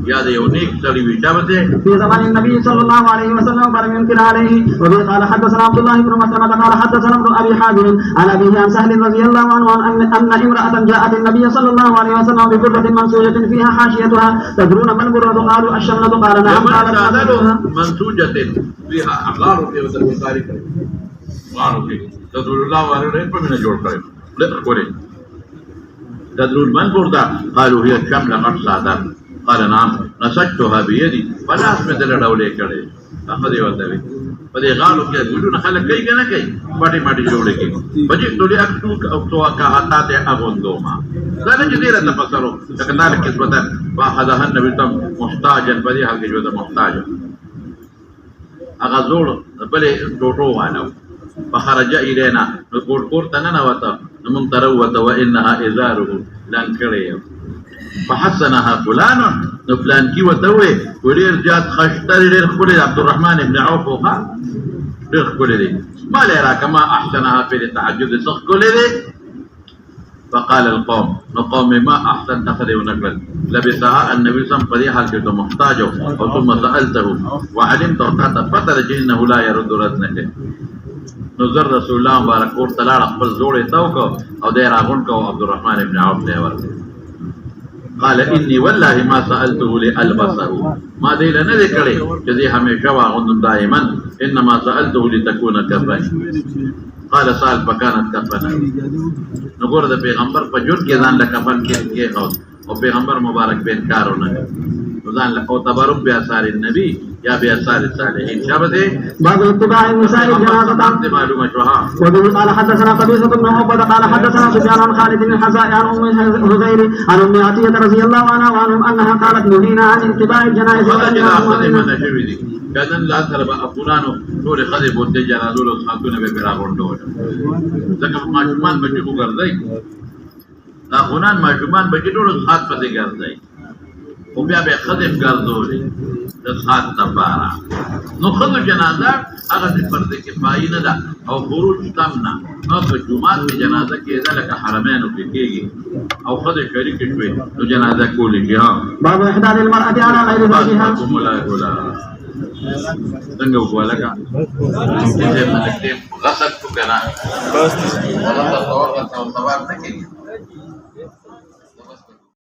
یا د یو نیک سړي وي دا به في زمان النبي صلى الله عليه وسلم ولم ينكر عليه. وبه قال حدثنا عبد الله بن مسلمة قال حدثنا ابن أبي حازم عن أبيه عن سهل رضي الله عنه أن امرأة جاءت النبي صلى الله عليه وسلم ببرة منسوجة فيها حاشيتها. تدرون ما البرة؟ قالوا الشملة. قال نعم. قال منسوجة فيها أغار في وتر تدرون الله وعليه فمن جوړ کړي لکه تدرون من بردا قالوا هي الشملة غټ صادر. قال نعم نسجتها بيدي فلاس مې دل ډولې کړي اخذ یو ته وي په دې غالو کې ګډونه خلک کوي کنه کوي پټي ماټي جوړې کوي بجې ټولې اکټو او تو کا اتا ته اغوندو ما دا نه دې راته پسرو څنګه کې څه واخذها النبي تم محتاجا په دې حال کې جو محتاج هغه زوړ بلې ټوټو وانه فخرج إلينا نقول قرطنا وتا نمن تروت وإنها إزاره لان كريم فحسنها فلان نفلان كي وتوي ولير جات خشتري للخبر عبد الرحمن بن عوف وها للخبر دي ما ليرا كما أحسنها في التعجب صخ كل دي. فقال القوم نقوم ما أحسن تخذي ونقل لبسها النبي صلى الله عليه وسلم فديحا كنت محتاجه ثم سألته وعلمت وقعت فترج إنه لا يرد ردنك نظر رسول الله مبارک اور تلاړ خپل زوړې توکو او د راغون کو عبد الرحمن ابن عوف له ور قال اني والله ما سالته لالبسه ما دې نه لیکلې چې دې همیشه واغوند دائما انما سالته لتكون كفنا. قال سال فكانت كفنا. نګور د پیغمبر په جون کې ځان له کفن کې او پیغمبر مبارک به انکارونه ځان له او تبرک به اثر النبي يا بأسار الصالحين شابته باب اتباع النساء جنازة. معلومة شوها. وبه قال حدثنا قبيصة بن عقبة قال حدثنا سفيان عن خالد بن الحذاء عن أم هذيل عن أم عطية رضي الله عنها وعنهم أنها قالت نهينا عن اتباع الجنائز. كذا لا ترى أفلان دور خذب والتجارة دول خاتون ببراغون دول. ذكر ما جمان بجيبو كردي. أفلان ما جمان بجيبو خات بدي كردي. وبيا بخذب كردولي. خات تبارا. نخذ جنازة أغذ فرد كفاية ندا أو خروج تمنا أو جمعات جنازة كذا لك حرمين وفيكي أو خذ شريك شوي جنازة كل جهة. باب إحداد المرأة على غير زوجها. تنجو بولك غسل كنا غسل